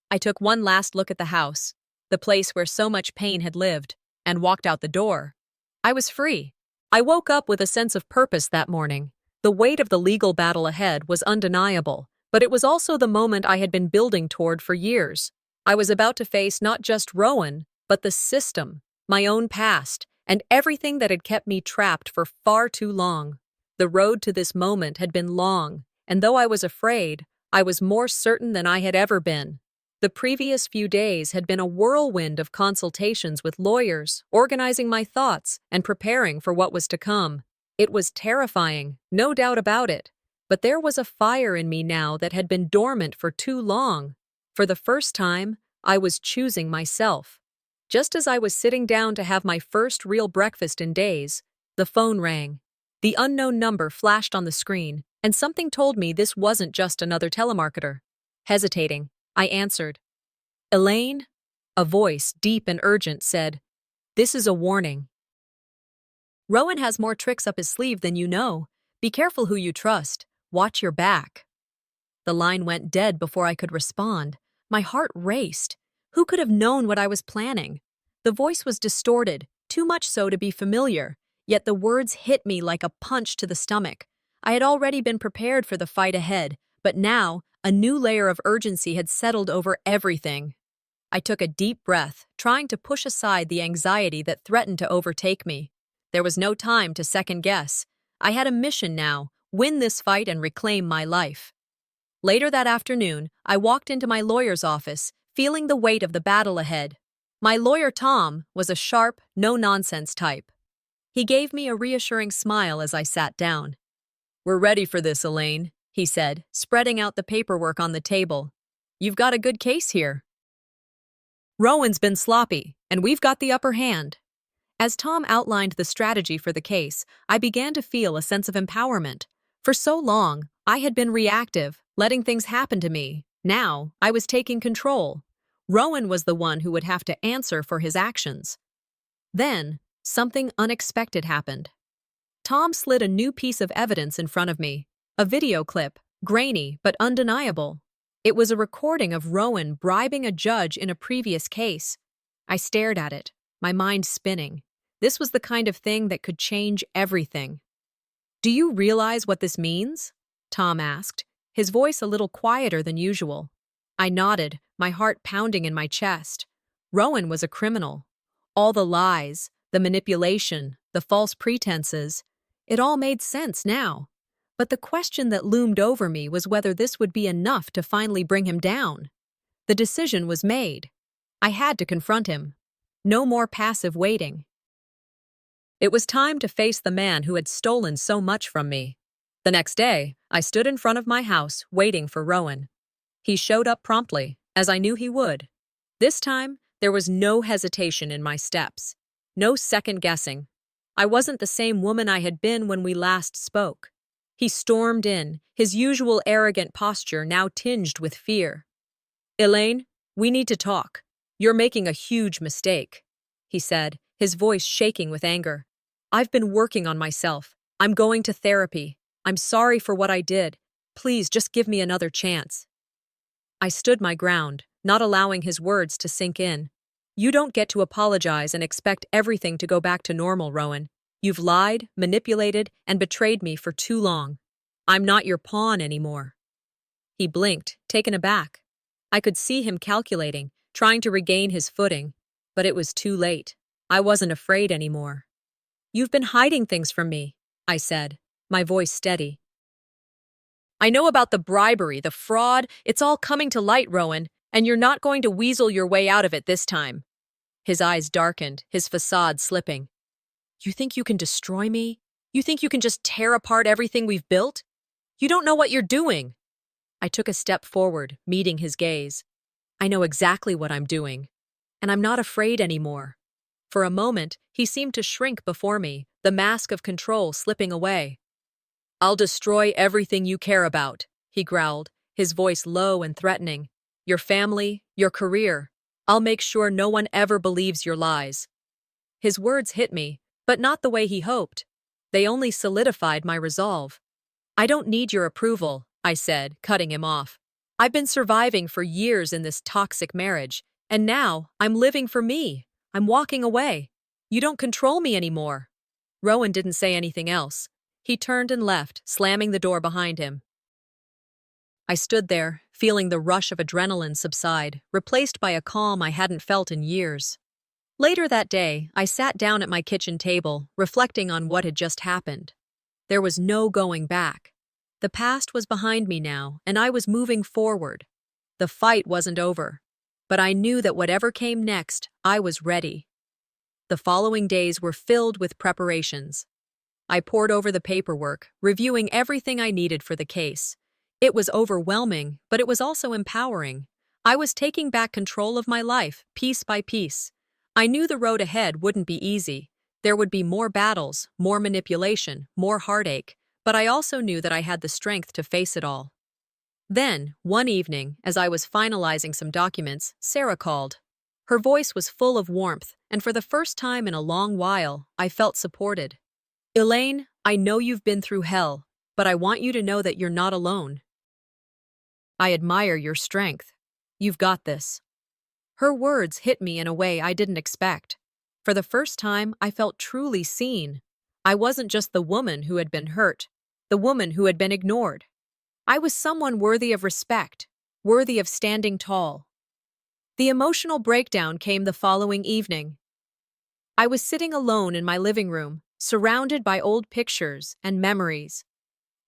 I took one last look at the house, the place where so much pain had lived, and walked out the door. I was free. I woke up with a sense of purpose that morning. The weight of the legal battle ahead was undeniable, but it was also the moment I had been building toward for years. I was about to face not just Rowan, but the system, my own past, and everything that had kept me trapped for far too long. The road to this moment had been long, and though I was afraid, I was more certain than I had ever been. The previous few days had been a whirlwind of consultations with lawyers, organizing my thoughts, and preparing for what was to come. It was terrifying, no doubt about it, but there was a fire in me now that had been dormant for too long. For the first time, I was choosing myself. Just as I was sitting down to have my first real breakfast in days, the phone rang. The unknown number flashed on the screen, and something told me this wasn't just another telemarketer. Hesitating, I answered. "Elaine?" A voice, deep and urgent, said, "This is a warning. Rowan has more tricks up his sleeve than you know. Be careful who you trust. Watch your back." The line went dead before I could respond. My heart raced. Who could have known what I was planning? The voice was distorted, too much so to be familiar, yet the words hit me like a punch to the stomach. I had already been prepared for the fight ahead, but now, a new layer of urgency had settled over everything. I took a deep breath, trying to push aside the anxiety that threatened to overtake me. There was no time to second guess. I had a mission now, win this fight and reclaim my life. Later that afternoon, I walked into my lawyer's office, feeling the weight of the battle ahead. My lawyer, Tom, was a sharp, no-nonsense type. He gave me a reassuring smile as I sat down. "We're ready for this, Elaine," he said, spreading out the paperwork on the table. "You've got a good case here. Rowan's been sloppy, and we've got the upper hand." As Tom outlined the strategy for the case, I began to feel a sense of empowerment. For so long, I had been reactive, letting things happen to me. Now, I was taking control. Rowan was the one who would have to answer for his actions. Then, something unexpected happened. Tom slid a new piece of evidence in front of me. A video clip, grainy but undeniable. It was a recording of Rowan bribing a judge in a previous case. I stared at it, my mind spinning. This was the kind of thing that could change everything. "Do you realize what this means?" Tom asked, his voice a little quieter than usual. I nodded, my heart pounding in my chest. Rowan was a criminal. All the lies, the manipulation, the false pretenses, it all made sense now. But the question that loomed over me was whether this would be enough to finally bring him down. The decision was made. I had to confront him. No more passive waiting. It was time to face the man who had stolen so much from me. The next day, I stood in front of my house, waiting for Rowan. He showed up promptly, as I knew he would. This time, there was no hesitation in my steps. No second guessing. I wasn't the same woman I had been when we last spoke. He stormed in, his usual arrogant posture now tinged with fear. "Elaine, we need to talk. You're making a huge mistake," he said, his voice shaking with anger. "I've been working on myself. I'm going to therapy. I'm sorry for what I did. Please just give me another chance." I stood my ground, not allowing his words to sink in. "You don't get to apologize and expect everything to go back to normal, Rowan. You've lied, manipulated, and betrayed me for too long. I'm not your pawn anymore." He blinked, taken aback. I could see him calculating, trying to regain his footing, but it was too late. I wasn't afraid anymore. "You've been hiding things from me," I said, my voice steady. "I know about the bribery, the fraud. It's all coming to light, Rowan, and you're not going to weasel your way out of it this time." His eyes darkened, his facade slipping. "You think you can destroy me? You think you can just tear apart everything we've built? You don't know what you're doing." I took a step forward, meeting his gaze. I know exactly what I'm doing, and I'm not afraid anymore. For a moment, he seemed to shrink before me, the mask of control slipping away. "I'll destroy everything you care about," he growled, his voice low and threatening. "Your family, your career. I'll make sure no one ever believes your lies." His words hit me, but not the way he hoped. They only solidified my resolve. "I don't need your approval," I said, cutting him off. "I've been surviving for years in this toxic marriage, and now I'm living for me. I'm walking away. You don't control me anymore." Rowan didn't say anything else. He turned and left, slamming the door behind him. I stood there, feeling the rush of adrenaline subside, replaced by a calm I hadn't felt in years. Later that day, I sat down at my kitchen table, reflecting on what had just happened. There was no going back. The past was behind me now, and I was moving forward. The fight wasn't over, but I knew that whatever came next, I was ready. The following days were filled with preparations. I pored over the paperwork, reviewing everything I needed for the case. It was overwhelming, but it was also empowering. I was taking back control of my life, piece by piece. I knew the road ahead wouldn't be easy. There would be more battles, more manipulation, more heartache, but I also knew that I had the strength to face it all. Then, one evening, as I was finalizing some documents, Sarah called. Her voice was full of warmth, and for the first time in a long while, I felt supported. "Elaine, I know you've been through hell, but I want you to know that you're not alone. I admire your strength. You've got this." Her words hit me in a way I didn't expect. For the first time, I felt truly seen. I wasn't just the woman who had been hurt, the woman who had been ignored. I was someone worthy of respect, worthy of standing tall. The emotional breakdown came the following evening. I was sitting alone in my living room, surrounded by old pictures and memories.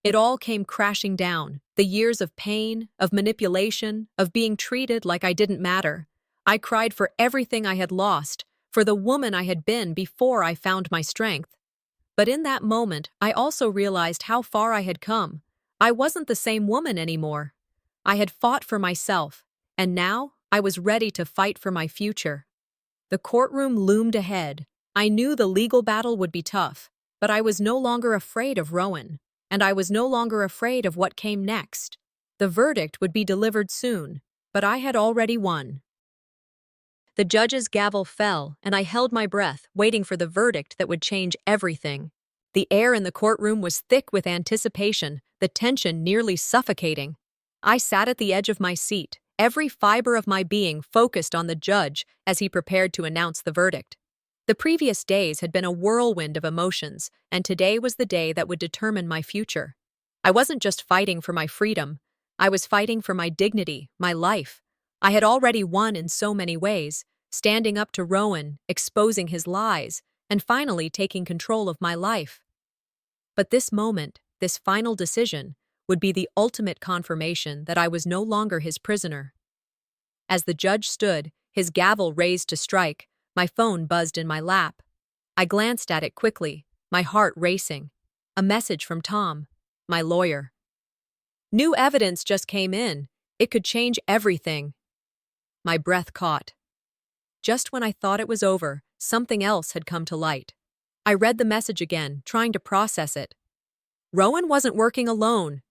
It all came crashing down, the years of pain, of manipulation, of being treated like I didn't matter. I cried for everything I had lost, for the woman I had been before I found my strength. But in that moment, I also realized how far I had come. I wasn't the same woman anymore. I had fought for myself, and now I was ready to fight for my future. The courtroom loomed ahead. I knew the legal battle would be tough, but I was no longer afraid of Rowan, and I was no longer afraid of what came next. The verdict would be delivered soon, but I had already won. The judge's gavel fell, and I held my breath, waiting for the verdict that would change everything. The air in the courtroom was thick with anticipation, the tension nearly suffocating. I sat at the edge of my seat, every fiber of my being focused on the judge as he prepared to announce the verdict. The previous days had been a whirlwind of emotions, and today was the day that would determine my future. I wasn't just fighting for my freedom. I was fighting for my dignity, my life. I had already won in so many ways, standing up to Rowan, exposing his lies, and finally taking control of my life. But this moment, this final decision, would be the ultimate confirmation that I was no longer his prisoner. As the judge stood, his gavel raised to strike, my phone buzzed in my lap. I glanced at it quickly, my heart racing. A message from Tom, my lawyer. New evidence just came in. It could change everything. My breath caught. Just when I thought it was over, something else had come to light. I read the message again, trying to process it. Rowan wasn't working alone.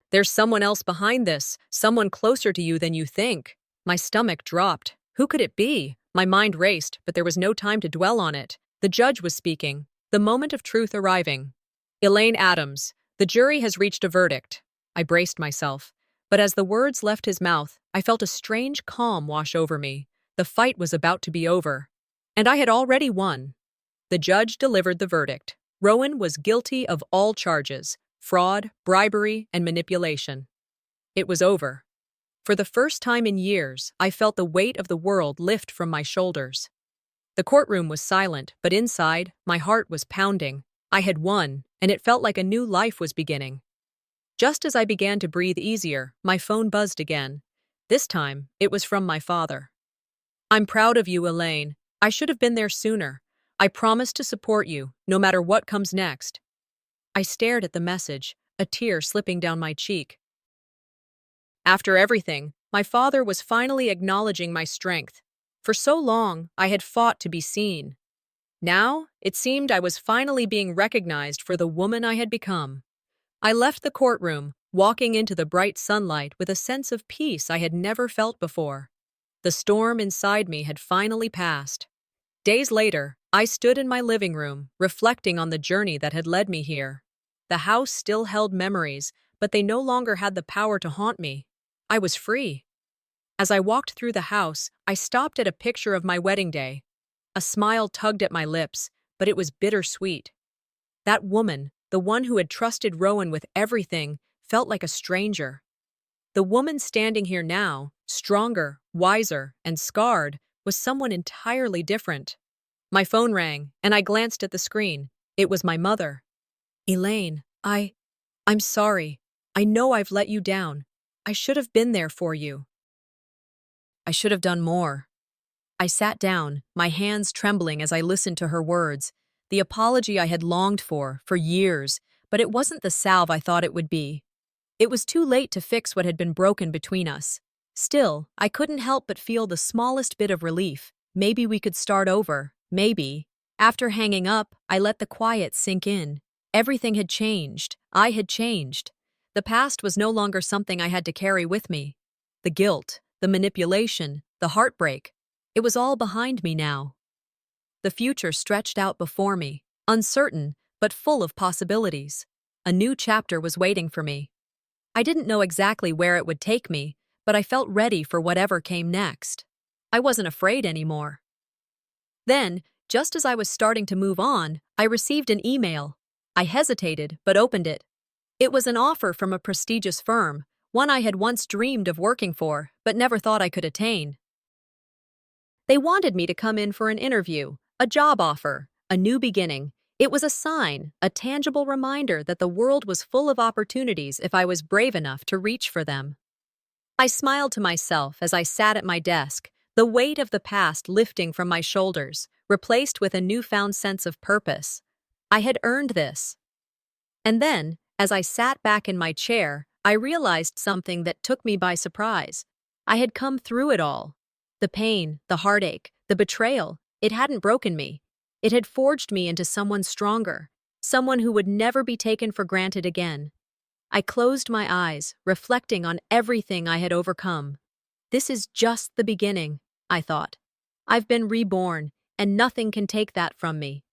"There's someone else behind this, someone closer to you than you think." My stomach dropped. Who could it be? My mind raced, but there was no time to dwell on it. The judge was speaking, the moment of truth arriving. "Elaine Adams, the jury has reached a verdict." I braced myself, but as the words left his mouth, I felt a strange calm wash over me. The fight was about to be over, and I had already won. The judge delivered the verdict. Rowan was guilty of all charges: fraud, bribery, and manipulation. It was over. For the first time in years, I felt the weight of the world lift from my shoulders. The courtroom was silent, but inside, my heart was pounding. I had won, and it felt like a new life was beginning. Just as I began to breathe easier, my phone buzzed again. This time, it was from my father. "I'm proud of you, Elaine. I should have been there sooner. I promise to support you, no matter what comes next." I stared at the message, a tear slipping down my cheek. After everything, my father was finally acknowledging my strength. For so long, I had fought to be seen. Now, it seemed I was finally being recognized for the woman I had become. I left the courtroom, walking into the bright sunlight with a sense of peace I had never felt before. The storm inside me had finally passed. Days later, I stood in my living room, reflecting on the journey that had led me here. The house still held memories, but they no longer had the power to haunt me. I was free. As I walked through the house, I stopped at a picture of my wedding day. A smile tugged at my lips, but it was bittersweet. That woman, the one who had trusted Rowan with everything, felt like a stranger. The woman standing here now, stronger, wiser, and scarred, was someone entirely different. My phone rang, and I glanced at the screen. It was my mother. Elaine, I'm sorry. I know I've let you down. I should have been there for you. I should have done more. I sat down, my hands trembling as I listened to her words, the apology I had longed for years, but it wasn't the salve I thought it would be. It was too late to fix what had been broken between us. Still, I couldn't help but feel the smallest bit of relief. Maybe we could start over, maybe. After hanging up, I let the quiet sink in. Everything had changed. I had changed. The past was no longer something I had to carry with me. The guilt, the manipulation, the heartbreak. It was all behind me now. The future stretched out before me, uncertain, but full of possibilities. A new chapter was waiting for me. I didn't know exactly where it would take me, but I felt ready for whatever came next. I wasn't afraid anymore. Then, just as I was starting to move on, I received an email. I hesitated, but opened it. It was an offer from a prestigious firm, one I had once dreamed of working for, but never thought I could attain. They wanted me to come in for an interview, a job offer, a new beginning. It was a sign, a tangible reminder that the world was full of opportunities if I was brave enough to reach for them. I smiled to myself as I sat at my desk, the weight of the past lifting from my shoulders, replaced with a newfound sense of purpose. I had earned this. And then, as I sat back in my chair, I realized something that took me by surprise. I had come through it all. The pain, the heartache, the betrayal, it hadn't broken me. It had forged me into someone stronger, someone who would never be taken for granted again. I closed my eyes, reflecting on everything I had overcome. This is just the beginning, I thought. I've been reborn, and nothing can take that from me.